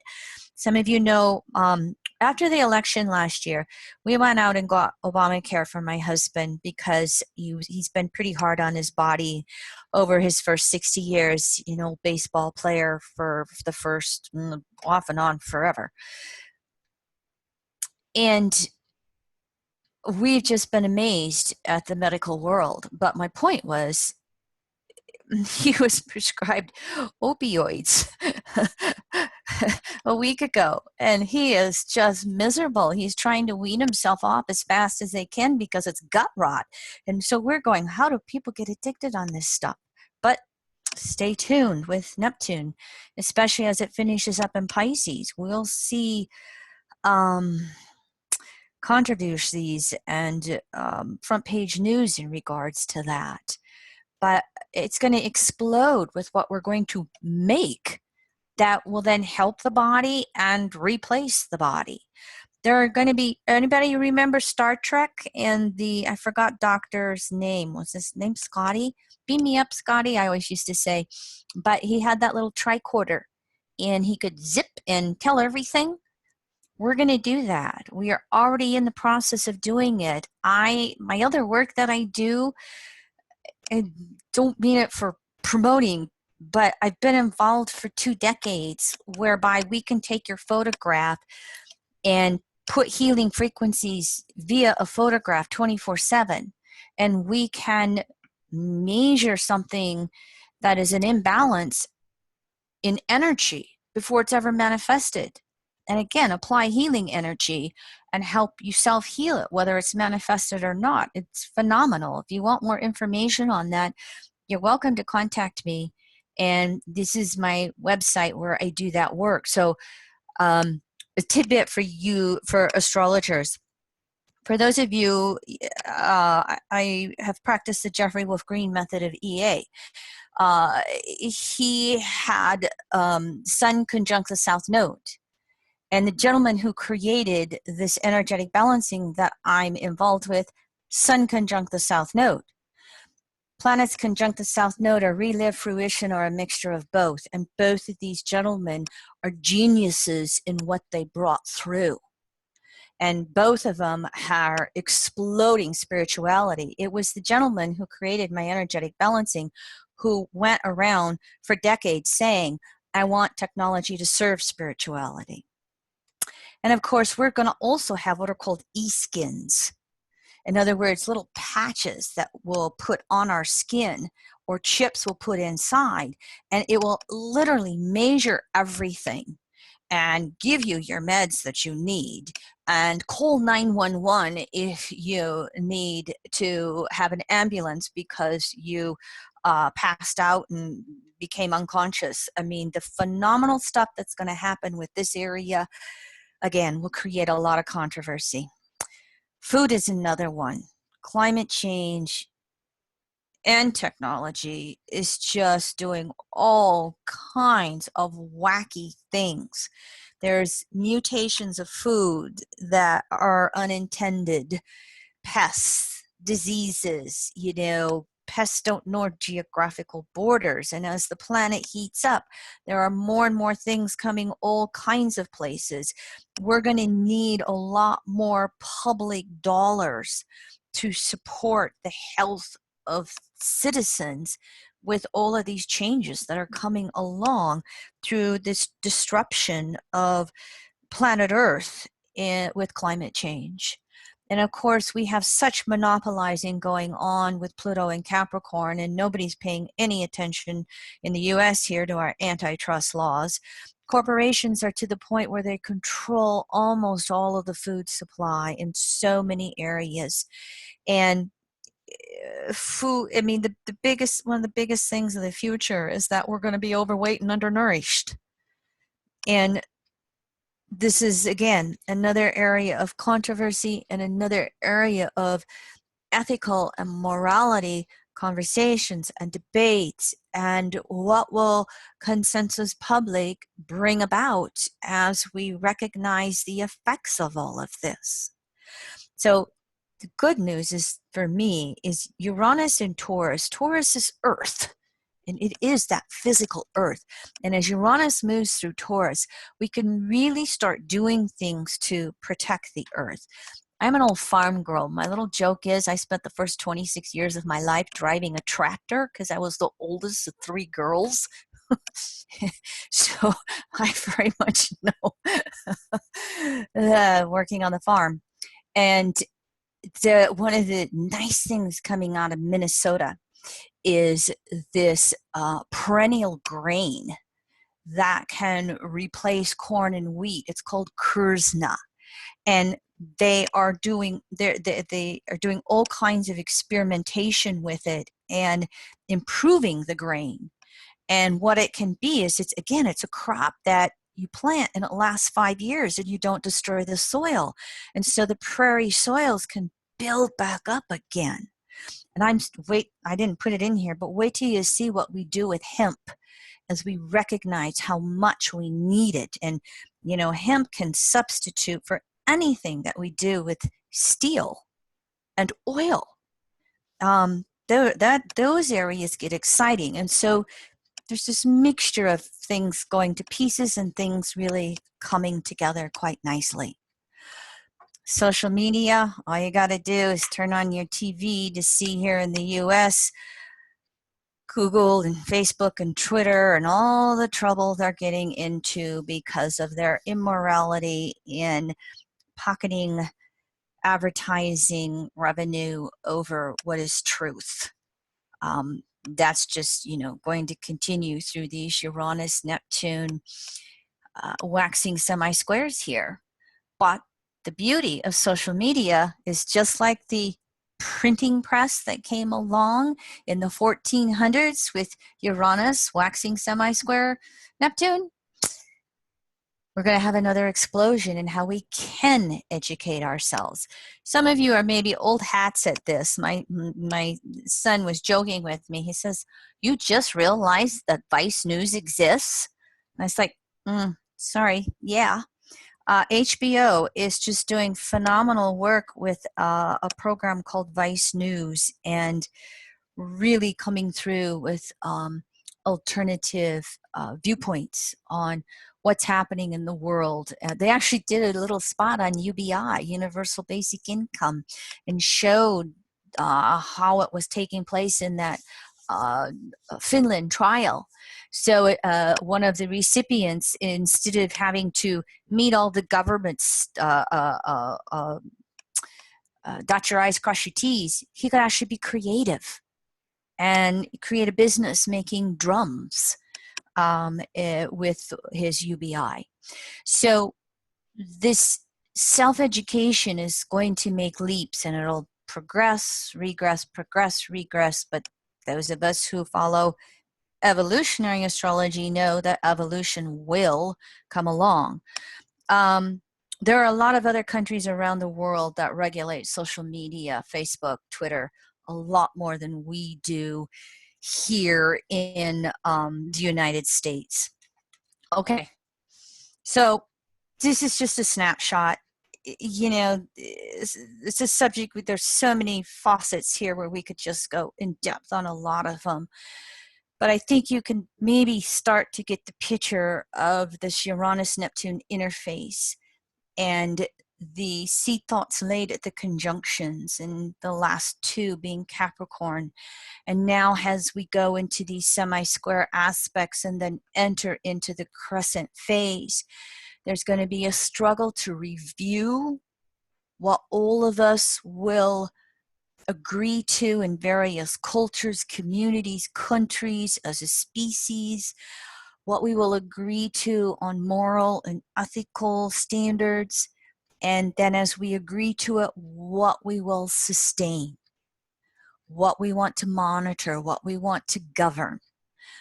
Some of you know, after the election last year, we went out and got Obamacare for my husband because he's been pretty hard on his body over his first 60 years, baseball player for the first, off and on forever. And we've just been amazed at the medical world. But my point was, he was prescribed opioids a week ago, and he is just miserable. He's trying to wean himself off as fast as they can because it's gut rot. And so we're going, how do people get addicted on this stuff? But stay tuned with Neptune, especially as it finishes up in Pisces. We'll see controversies and front page news in regards to that. But it's going to explode with what we're going to make that will then help the body and replace the body. There are going to be, anybody remember Star Trek and I forgot doctor's name. Was his name Scotty? Beam me up, Scotty, I always used to say. But he had that little tricorder and he could zip and tell everything. We're going to do that. We are already in the process of doing it. My other work that I do, I don't mean it for promoting, but I've been involved for 2 decades whereby we can take your photograph and put healing frequencies via a photograph 24/7, and we can measure something that is an imbalance in energy before it's ever manifested. And again, apply healing energy and help you self-heal it, whether it's manifested or not. It's phenomenal. If you want more information on that, you're welcome to contact me. And this is my website where I do that work. So a tidbit for you, for astrologers. For those of you, I have practiced the Jeffrey Wolf Green method of EA. He had Sun conjunct the South Node. And the gentleman who created this energetic balancing that I'm involved with, Sun conjunct the South Node. Planets conjunct the South Node are relive, fruition, or a mixture of both. And both of these gentlemen are geniuses in what they brought through. And both of them are exploding spirituality. It was the gentleman who created my energetic balancing who went around for decades saying, I want technology to serve spirituality. And of course, we're going to also have what are called e-skins. In other words, little patches that we'll put on our skin or chips we'll put inside, and it will literally measure everything and give you your meds that you need. And call 911 if you need to have an ambulance because you passed out and became unconscious. I mean, the phenomenal stuff that's going to happen with this area, again, will create a lot of controversy. Food is another one. Climate change and technology is just doing all kinds of wacky things. There's mutations of food that are unintended, pests, diseases, pests don't know geographical borders. And as the planet heats up, there are more and more things coming all kinds of places. We're going to need a lot more public dollars to support the health of citizens with all of these changes that are coming along through this disruption of planet Earth with climate change. And of course, we have such monopolizing going on with Pluto and Capricorn, and nobody's paying any attention in the US here to our antitrust laws. Corporations are to the point where they control almost all of the food supply in so many areas. And food, I mean, one of the biggest things of the future is that we're going to be overweight and undernourished. And this is, again, another area of controversy and another area of ethical and morality conversations and debates, and what will consensus public bring about as we recognize the effects of all of this. So the good news is, for me, is Uranus in Taurus. Taurus is Earth, and it is that physical Earth. And as Uranus moves through Taurus, we can really start doing things to protect the Earth. I'm an old farm girl. My little joke is I spent the first 26 years of my life driving a tractor because I was the oldest of 3 girls. So I very much know working on the farm. And one of the nice things coming out of Minnesota is this perennial grain that can replace corn and wheat. It's called Kurzna. And they are doing all kinds of experimentation with it and improving the grain. And what it can be is, it's a crop that you plant and it lasts 5 years and you don't destroy the soil. And so the prairie soils can build back up again. And I didn't put it in here, but wait till you see what we do with hemp as we recognize how much we need it. And, hemp can substitute for anything that we do with steel and oil. Those areas get exciting. And so there's this mixture of things going to pieces and things really coming together quite nicely. Social media, all you got to do is turn on your TV to see here in the US, Google and Facebook and Twitter and all the trouble they're getting into because of their immorality in pocketing advertising revenue over what is truth. That's just, going to continue through these Uranus-Neptune waxing semi-squares here. But the beauty of social media is, just like the printing press that came along in the 1400s with Uranus waxing semi-square Neptune, we're going to have another explosion in how we can educate ourselves. Some of you are maybe old hats at this. My son was joking with me. He says, "You just realized that Vice News exists?" And I was like, sorry, yeah. HBO is just doing phenomenal work with a program called Vice News, and really coming through with alternative viewpoints on what's happening in the world. They actually did a little spot on UBI, Universal Basic Income, and showed how it was taking place in that Finland trial. So one of the recipients, instead of having to meet all the government's dot your I's, cross your T's, he could actually be creative and create a business making drums with his UBI. So this self-education is going to make leaps, and it'll progress, regress, but those of us who follow evolutionary astrology know that evolution will come along. There are a lot of other countries around the world that regulate social media, Facebook, Twitter, a lot more than we do here in the United States. Okay, so this is just a snapshot. It's a subject, there's so many facets here where we could just go in depth on a lot of them. But I think you can maybe start to get the picture of this Uranus-Neptune interface and the seed thoughts laid at the conjunctions, and the last 2 being Capricorn. And now as we go into these semi-square aspects and then enter into the Crescent phase, there's going to be a struggle to review what all of us will agree to in various cultures, communities, countries, as a species, what we will agree to on moral and ethical standards, and then as we agree to it, what we will sustain, what we want to monitor, what we want to govern.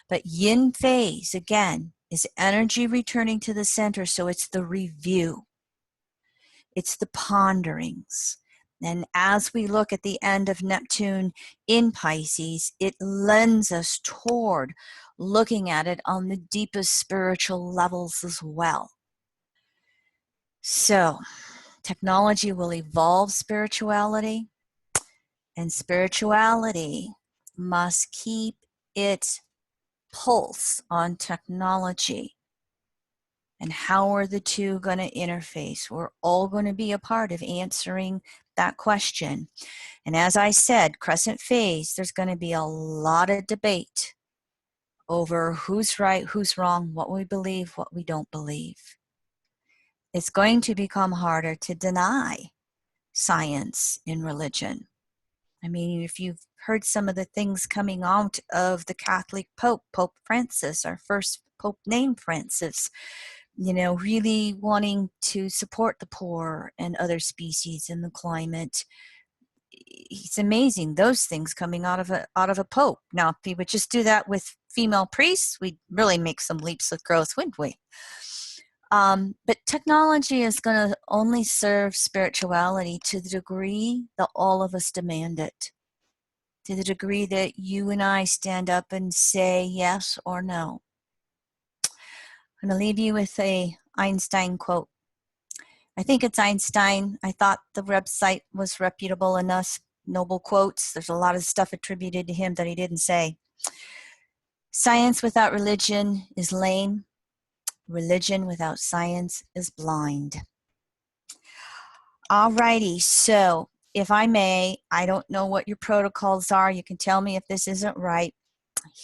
But yin phase, again, is energy returning to the center. So it's the review, it's the ponderings. And as we look at the end of Neptune in Pisces, it lends us toward looking at it on the deepest spiritual levels as well. So technology will evolve spirituality, and spirituality must keep its pulse on technology. And how are the two going to interface? We're all going to be a part of answering that question. And as I said, Crescent phase, there's going to be a lot of debate over who's right, who's wrong, what we believe, what we don't believe. It's going to become harder to deny science in religion. I mean, if you've heard some of the things coming out of the Catholic Pope, Pope Francis, our first Pope named Francis, really wanting to support the poor and other species in the climate. It's amazing, those things coming out of a Pope. Now, if he would just do that with female priests, we'd really make some leaps of growth, wouldn't we? But technology is going to only serve spirituality to the degree that all of us demand it, to the degree that you and I stand up and say yes or no. I'm going to leave you with a Einstein quote. I think it's Einstein. I thought the website was reputable enough. Noble quotes. There's a lot of stuff attributed to him that he didn't say. Science without religion is lame. Religion without science is blind. Alrighty, so if I may, I don't know what your protocols are. You can tell me if this isn't right.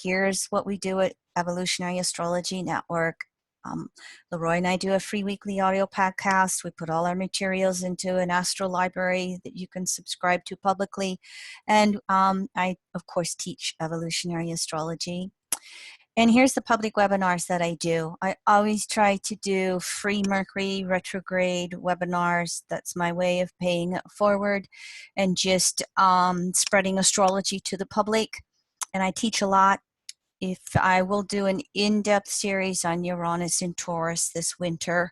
Here's what we do at Evolutionary Astrology Network. Leroy and I do a free weekly audio podcast. We put all our materials into an astro library that you can subscribe to publicly. And I, of course, teach evolutionary astrology. And here's the public webinars that I do. I always try to do free Mercury retrograde webinars. That's my way of paying it forward and just spreading astrology to the public. And I teach a lot. If I will do an in-depth series on Uranus and Taurus this winter,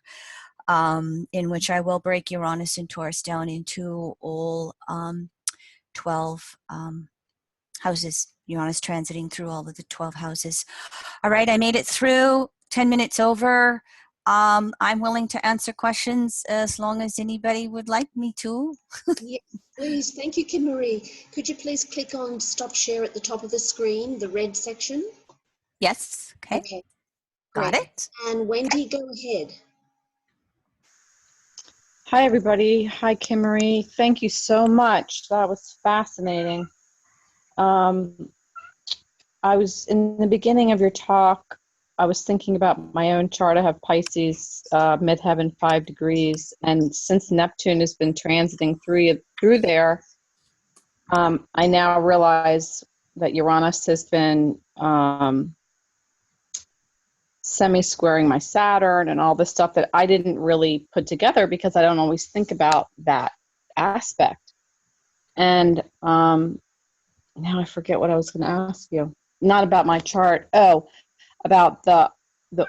in which I will break Uranus and Taurus down into all 12 houses. Uranus transiting through all of the 12 houses. All right, I made it through, 10 minutes over. I'm willing to answer questions as long as anybody would like me to. Yes, please. Thank you, Kim Marie. Could you please click on stop share at the top of the screen, the red section? Yes, okay. Okay, Got great. it. And Wendy, go ahead. Hi, everybody. Hi, Kim Marie. Thank you so much. That was fascinating. I was in the beginning of your talk, I was thinking about my own chart. I have Pisces, midheaven 5 degrees. And since Neptune has been transiting through there, I now realize that Uranus has been semi-squaring my Saturn and all this stuff that I didn't really put together because I don't always think about that aspect. And now I forget what I was going to ask you. Not about my chart. Oh, about the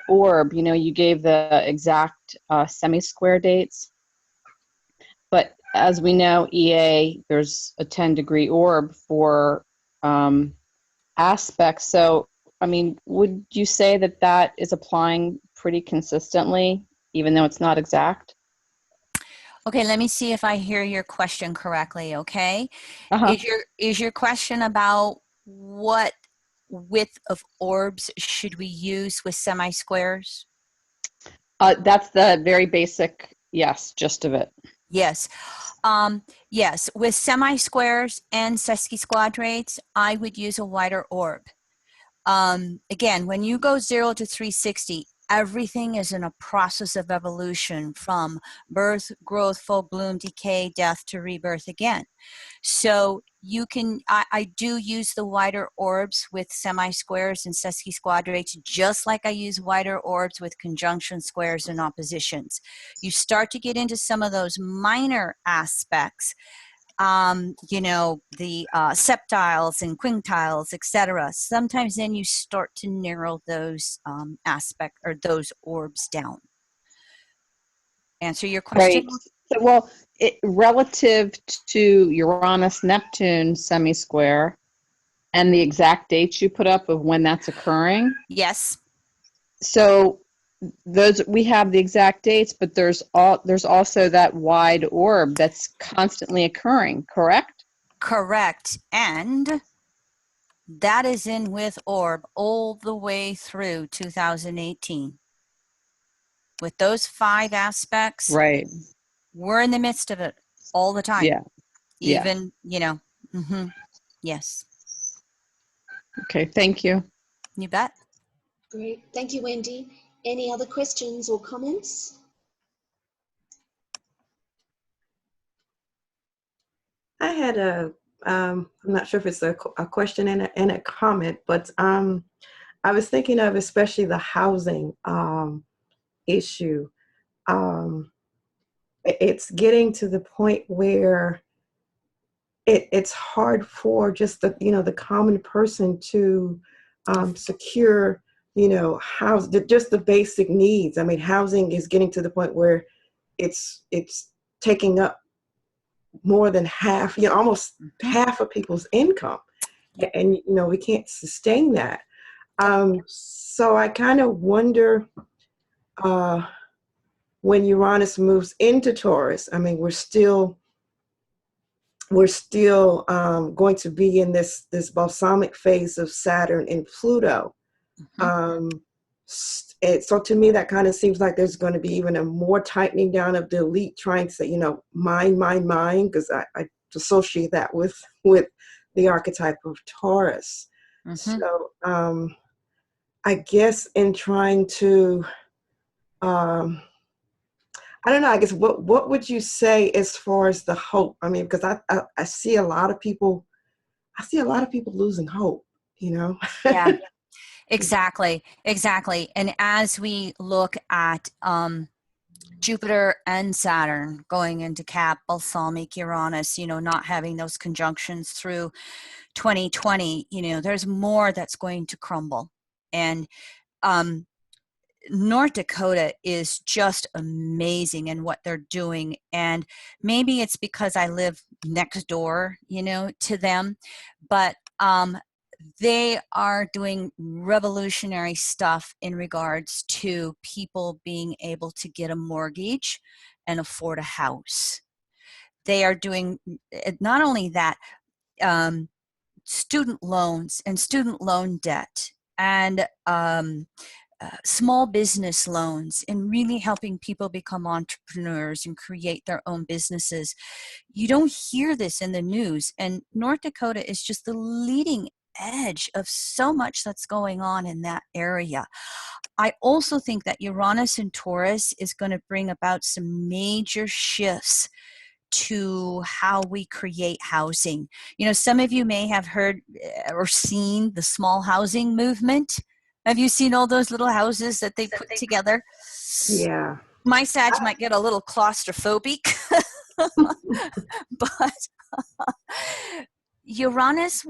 orb. You know, you gave the exact semi-square dates. But as we know, EA, there's a 10-degree orb for aspects. So, I mean, would you say that that is applying pretty consistently, even though it's not exact? Okay, let me see if I hear your question correctly, okay? Uh-huh. Is your question about what width of orbs should we use with semi-squares? That's the very basic, yes, gist of it. Yes. Yes, with semi-squares and sesquisquadrates, I would use a wider orb. Again, when you go 0 to 360, everything is in a process of evolution from birth, growth, full bloom, decay, death to rebirth again. So you can, I do use the wider orbs with semi-squares and sesquisquadrates, just like I use wider orbs with conjunction squares and oppositions. You start to get into some of those minor aspects. you know, the septiles and quintiles, etc. Sometimes then you start to narrow those aspect or those orbs down. Answer your question? Right. So, well, relative to Uranus-Neptune semi-square and the exact dates you put up of when that's occurring. Yes. So those, we have the exact dates, but there's also that wide orb that's constantly occurring, correct? Correct. And that is in with orb all the way through 2018. With those 5 aspects, Right. we're in the midst of it all the time. Yeah. Yeah. Even, you know, yes. Okay, thank you. You bet. Great. Thank you, Wendy. Any other questions or comments? I had I'm not sure if it's a question and a comment, but I was thinking of especially the housing issue. It's getting to the point where it's hard for just the, you know, the common person to secure, you know, just the basic needs. I mean, housing is getting to the point where it's taking up more than half, you know, almost half of people's income. And, you know, we can't sustain that. So I kind of wonder when Uranus moves into Taurus, I mean, we're still going to be in this balsamic phase of Saturn and Pluto. So to me, that kind of seems like there's going to be even a more tightening down of the elite trying to say, you know, mine, because I associate that with the archetype of Taurus. So I guess in trying to, I don't know, I guess what would you say as far as the hope? I mean, because I see a lot of people, losing hope, you know? Yeah. Exactly. And as we look at Jupiter and Saturn going into Cap, balsamic Uranus, you know, not having those conjunctions through 2020, you know, there's more that's going to crumble. And North Dakota is just amazing in what they're doing. And maybe it's because I live next door, you know, to them, but they are doing revolutionary stuff in regards to people being able to get a mortgage and afford a house. They are doing not only that, student loans and student loan debt and small business loans and really helping people become entrepreneurs and create their own businesses. You don't hear this in the news, and North Dakota is just the leading edge of so much that's going on in that area. I also think that Uranus and Taurus is going to bring about some major shifts to how we create housing. You know, some of you may have heard or seen the small housing movement. Have you seen all those little houses that they put together? Yeah. My Sag might get a little claustrophobic, but Uranus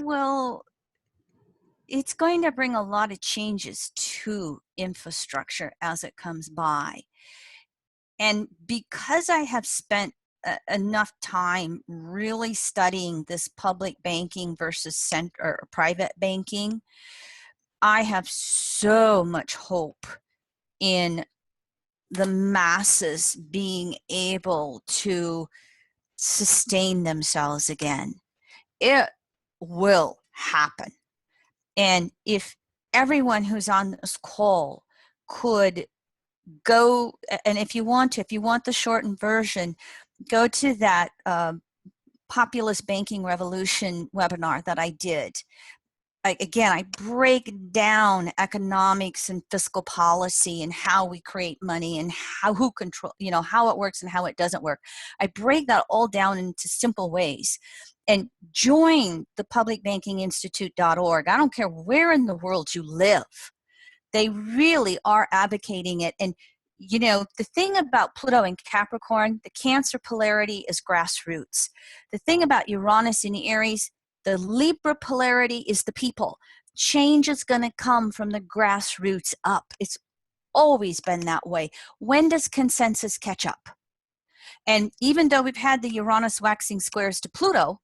it's going to bring a lot of changes to infrastructure as it comes by. And because I have spent enough time really studying this public banking versus private banking, I have so much hope in the masses being able to sustain themselves again. It will happen. And if everyone who's on this call could go, and if you want the shortened version, go to that Populist Banking Revolution webinar that I did. I break down economics and fiscal policy and how we create money and who control, you know, how it works and how it doesn't work. I break that all down into simple ways. And join the publicbankinginstitute.org. I don't care where in the world you live. They really are advocating it. And you know, the thing about Pluto in Capricorn, the Cancer polarity is grassroots. The thing about Uranus in Aries, the Libra polarity is the people. Change is going to come from the grassroots up. It's always been that way. When does consensus catch up? And even though we've had the Uranus waxing squares to Pluto,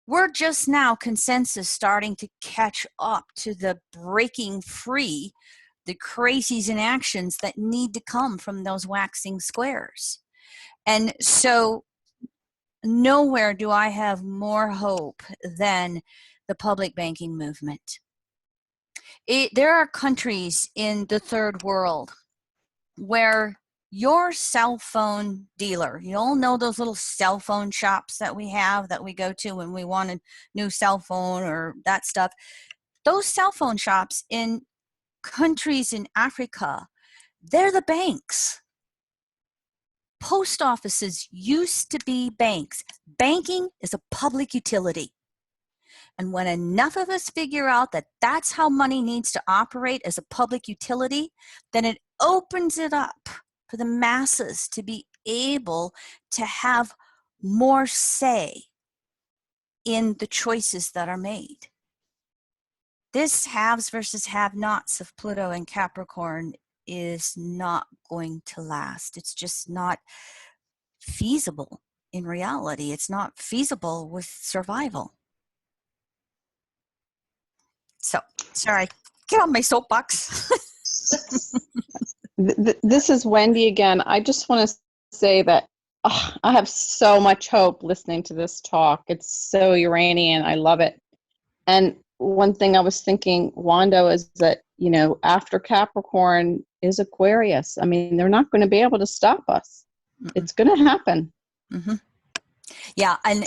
we're just now consensus starting to catch up to the breaking free, the crazies and actions that need to come from those waxing squares. And so nowhere do I have more hope than the public banking movement. There are countries in the third world where your cell phone dealer, you all know those little cell phone shops that we have that we go to when we want a new cell phone or that stuff. Those cell phone shops in countries in Africa, they're the banks. Post offices used to be banks. Banking is a public utility. And when enough of us figure out that that's how money needs to operate as a public utility, then it opens it up for the masses to be able to have more say in the choices that are made. This haves versus have-nots of Pluto and Capricorn is not going to last. It's just not feasible in reality. It's not feasible with survival. So, sorry, get on my soapbox. This is Wendy again. I just want to say that I have so much hope listening to this talk. It's so Uranian. I love it. And one thing I was thinking, Wando, is that, you know, after Capricorn is Aquarius. I mean, they're not going to be able to stop us. It's going to happen. Mm-hmm. Yeah, and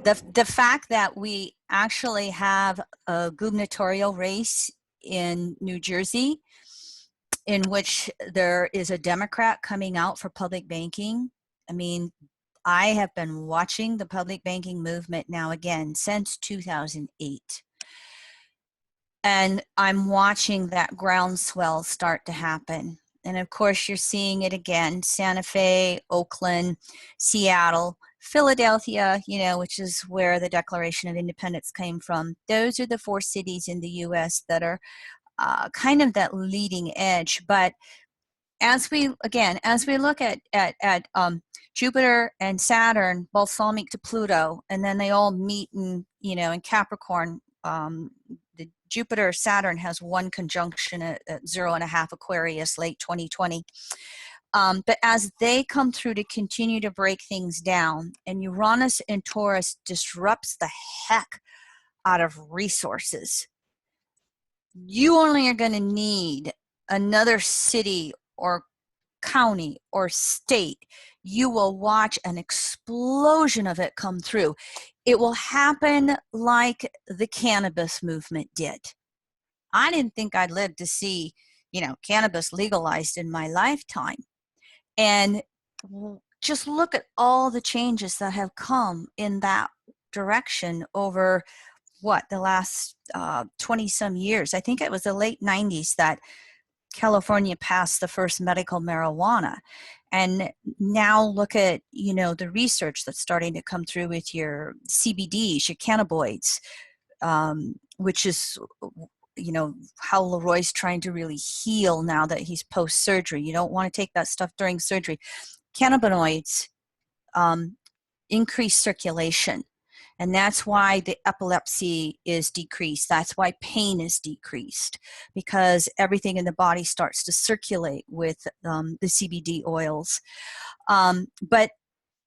the fact that we actually have a gubernatorial race in New Jersey in which there is a Democrat coming out for public banking. I mean, I have been watching the public banking movement now again since 2008. And I'm watching that groundswell start to happen. And of course, you're seeing it again, Santa Fe, Oakland, Seattle, Philadelphia, you know, which is where the Declaration of Independence came from. Those are the 4 cities in the U.S. that are kind of that leading edge. But as we look at Jupiter and Saturn, both balsamic to Pluto, and then they all meet in, you know, in Capricorn. The Jupiter Saturn has 1 conjunction at 0.5 Aquarius, late 2020. But as they come through to continue to break things down, and Uranus and Taurus disrupts the heck out of resources, you only are going to need another city or county or state. You will watch an explosion of it come through. It will happen like the cannabis movement did. I didn't think I'd live to see, you know, cannabis legalized in my lifetime. And just look at all the changes that have come in that direction over the last 20 some years. I think it was the late 90s that California passed the first medical marijuana. And now look at, you know, the research that's starting to come through with your CBDs, your cannabinoids, which is, you know, how Leroy's trying to really heal now that he's post-surgery. You don't want to take that stuff during surgery. Cannabinoids increase circulation. And that's why the epilepsy is decreased. That's why pain is decreased, because everything in the body starts to circulate with the CBD oils. But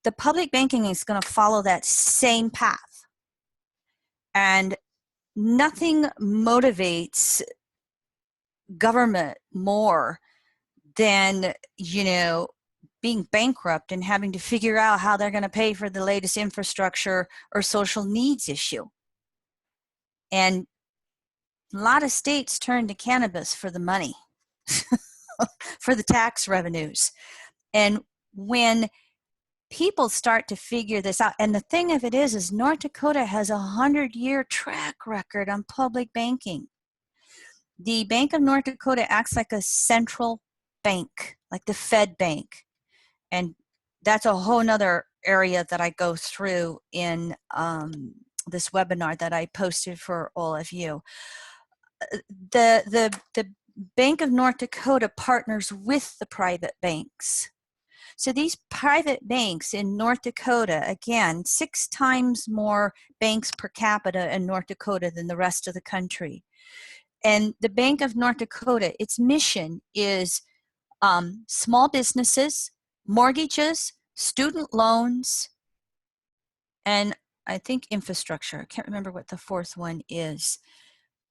the public banking is going to follow that same path. And nothing motivates government more than, you know, being bankrupt and having to figure out how they're going to pay for the latest infrastructure or social needs issue. And a lot of states turn to cannabis for the money, for the tax revenues. And when people start to figure this out, and the thing of it is North Dakota has a 100-year track record on public banking. The Bank of North Dakota acts like a central bank, like the Fed bank. And that's a whole nother area that I go through in this webinar that I posted for all of you. The Bank of North Dakota partners with the private banks. So these private banks in North Dakota, again, 6 times more banks per capita in North Dakota than the rest of the country. And the Bank of North Dakota, its mission is small businesses, mortgages, student loans, and I think infrastructure. I can't remember what the 4th one is.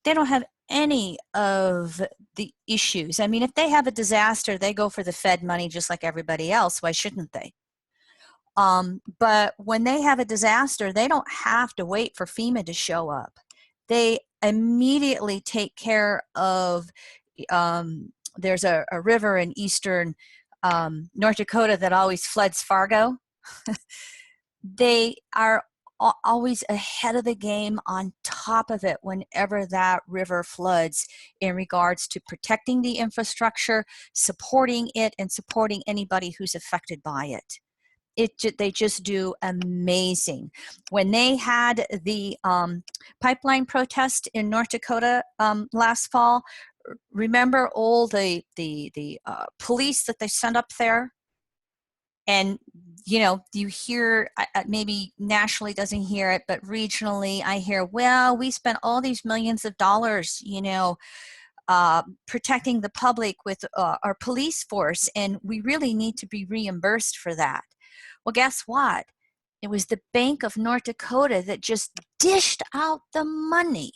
They don't have any of the issues. I mean, if they have a disaster, they go for the Fed money just like everybody else. Why shouldn't they? But when they have a disaster, they don't have to wait for FEMA to show up. They immediately take care of, there's a river in eastern North Dakota that always floods Fargo. They are always ahead of the game, on top of it whenever that river floods, in regards to protecting the infrastructure, supporting it, and supporting anybody who's affected by it. They just do amazing. When they had the pipeline protest in North Dakota last fall, remember all the police that they sent up there? And, you know, you hear, maybe nationally doesn't hear it, but regionally I hear, well, we spent all these millions of dollars, you know, protecting the public with our police force, and we really need to be reimbursed for that. Well, guess what? It was the Bank of North Dakota that just dished out the money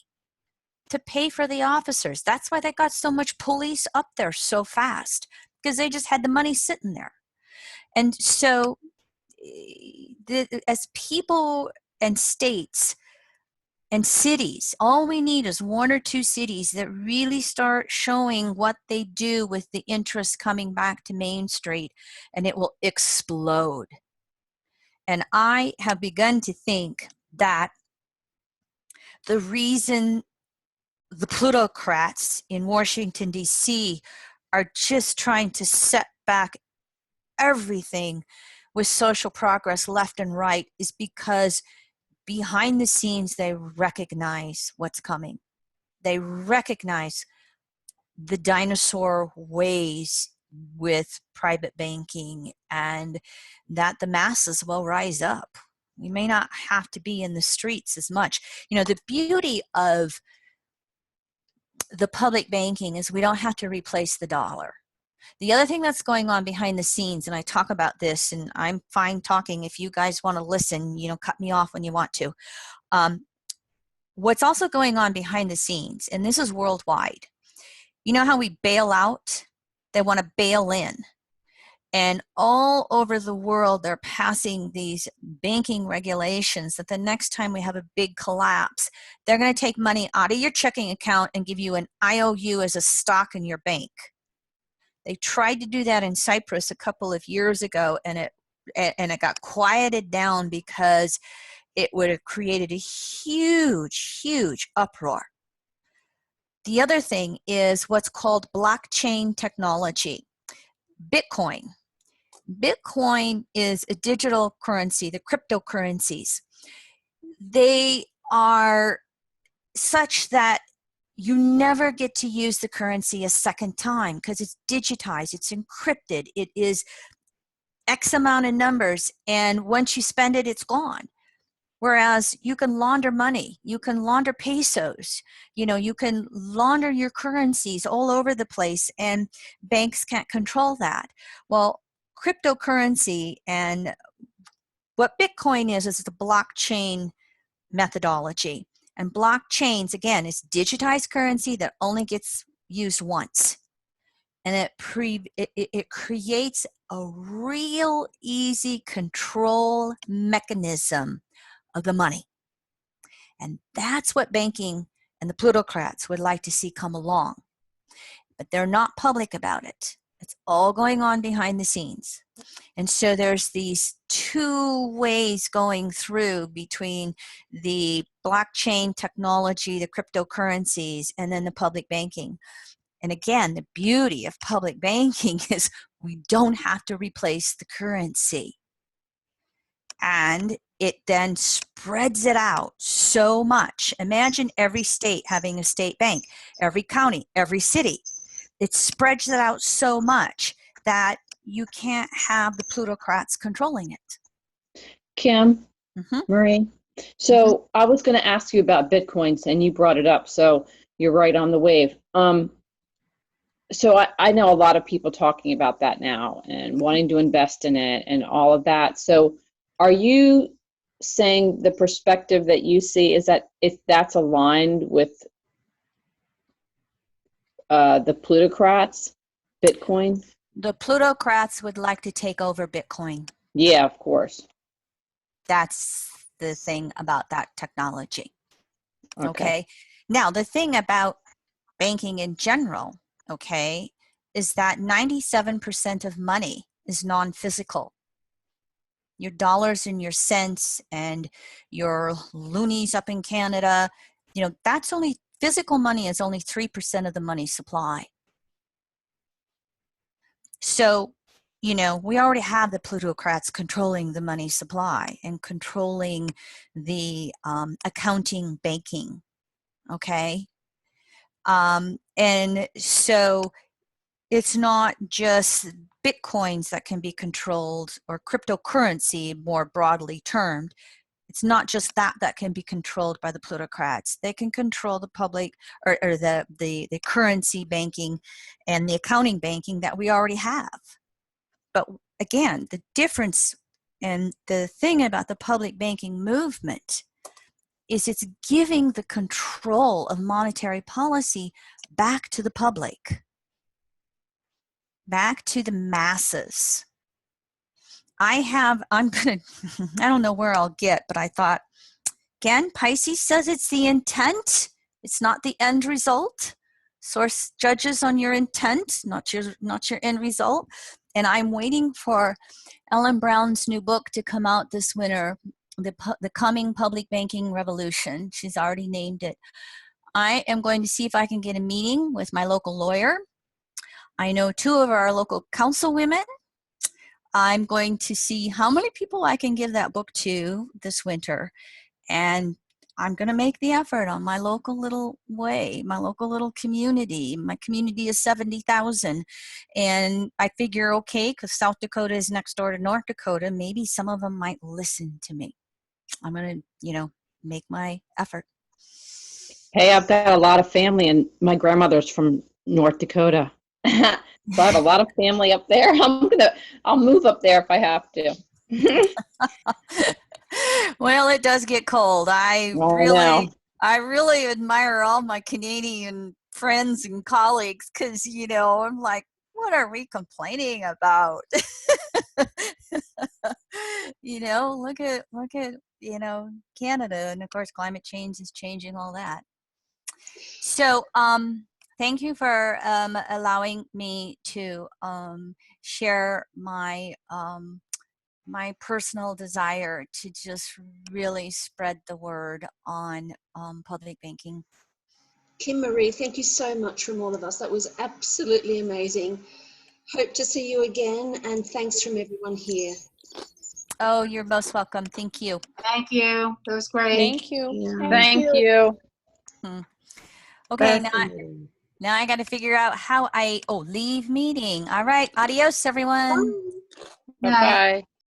to pay for the officers. That's why they got so much police up there so fast, because they just had the money sitting there. And so as people and states and cities, all we need is 1 or 2 cities that really start showing what they do with the interest coming back to Main Street, and it will explode. And I have begun to think that the reason the plutocrats in Washington, D.C. are just trying to set back everything with social progress left and right is because behind the scenes they recognize what's coming. They recognize the dinosaur ways with private banking, and that the masses will rise up. We may not have to be in the streets as much. You know, the beauty of the public banking is we don't have to replace the dollar. The other thing that's going on behind the scenes, and I talk about this, and I'm fine talking. If you guys want to listen, you know, cut me off when you want to. What's also going on behind the scenes, and this is worldwide. You know how we bail out? They want to bail in. And all over the world, they're passing these banking regulations that the next time we have a big collapse, they're going to take money out of your checking account and give you an IOU as a stock in your bank. They tried to do that in Cyprus a couple of years ago, and it got quieted down because it would have created a huge, huge uproar. The other thing is what's called blockchain technology. Bitcoin. Bitcoin is a digital currency, the cryptocurrencies. They are such that you never get to use the currency a second time because it's digitized, it's encrypted, it is X amount of numbers, and once you spend it, it's gone. Whereas you can launder money, you can launder pesos, you know, you can launder your currencies all over the place, and banks can't control that. Well, cryptocurrency and what Bitcoin is the blockchain methodology. And blockchains, again, is digitized currency that only gets used once. And it creates a real easy control mechanism of the money. And that's what banking and the plutocrats would like to see come along. But they're not public about it. It's all going on behind the scenes. And so there's these 2 ways going through between the blockchain technology, the cryptocurrencies, and then the public banking. And again, the beauty of public banking is we don't have to replace the currency. And it then spreads it out so much. Imagine every state having a state bank, every county, every city. It spreads it out so much that you can't have the plutocrats controlling it. Kim, Mm-hmm. Marie. So I was going to ask you about Bitcoins, and you brought it up. So you're right on the wave. So I know a lot of people talking about that now and wanting to invest in it and all of that. So are you saying the perspective that you see is that if that's aligned with the plutocrats, Bitcoin? The plutocrats would like to take over Bitcoin. Yeah, of course. That's the thing about that technology. Okay. Okay. Now, the thing about banking in general, okay, is that 97% of money is non-physical. Your dollars and your cents and your loonies up in Canada, that's only, physical money is only 3% of the money supply. So, we already have the plutocrats controlling the money supply and controlling the accounting banking, okay? And so it's not just Bitcoins that can be controlled, or cryptocurrency more broadly termed. It's not just that can be controlled by the plutocrats. They can control the public or the currency banking and the accounting banking that we already have. But again, the difference and the thing about the public banking movement is it's giving the control of monetary policy back to the public, back to the masses. I don't know where I'll get, but I thought, again, Pisces says it's the intent. It's not the end result. Source judges on your intent, not your end result. And I'm waiting for Ellen Brown's new book to come out this winter, The Coming Public Banking Revolution. She's already named it. I am going to see if I can get a meeting with my local lawyer. I know 2 of our local councilwomen. I'm going to see how many people I can give that book to this winter. And I'm going to make the effort on my local little way, my local little community. My community is 70,000. And I figure, okay, because South Dakota is next door to North Dakota, maybe some of them might listen to me. I'm going to, make my effort. Hey, I've got a lot of family, and my grandmother's from North Dakota. So I have a lot of family up there. I'll move up there if I have to. Well, it does get cold. I really admire all my Canadian friends and colleagues because, I'm like, what are we complaining about? Look at, Canada. And of course, climate change is changing all that. So, thank you for allowing me to share my my personal desire to just really spread the word on public banking. Kim Marie, thank you so much from all of us. That was absolutely amazing. Hope to see you again, and thanks from everyone here. Oh, you're most welcome. Thank you. Thank you. That was great. Thank you. Yeah. Thank you. Okay, Fascinating. now I got to figure out how leave meeting. All right. Adios, everyone. Good night. Bye-bye.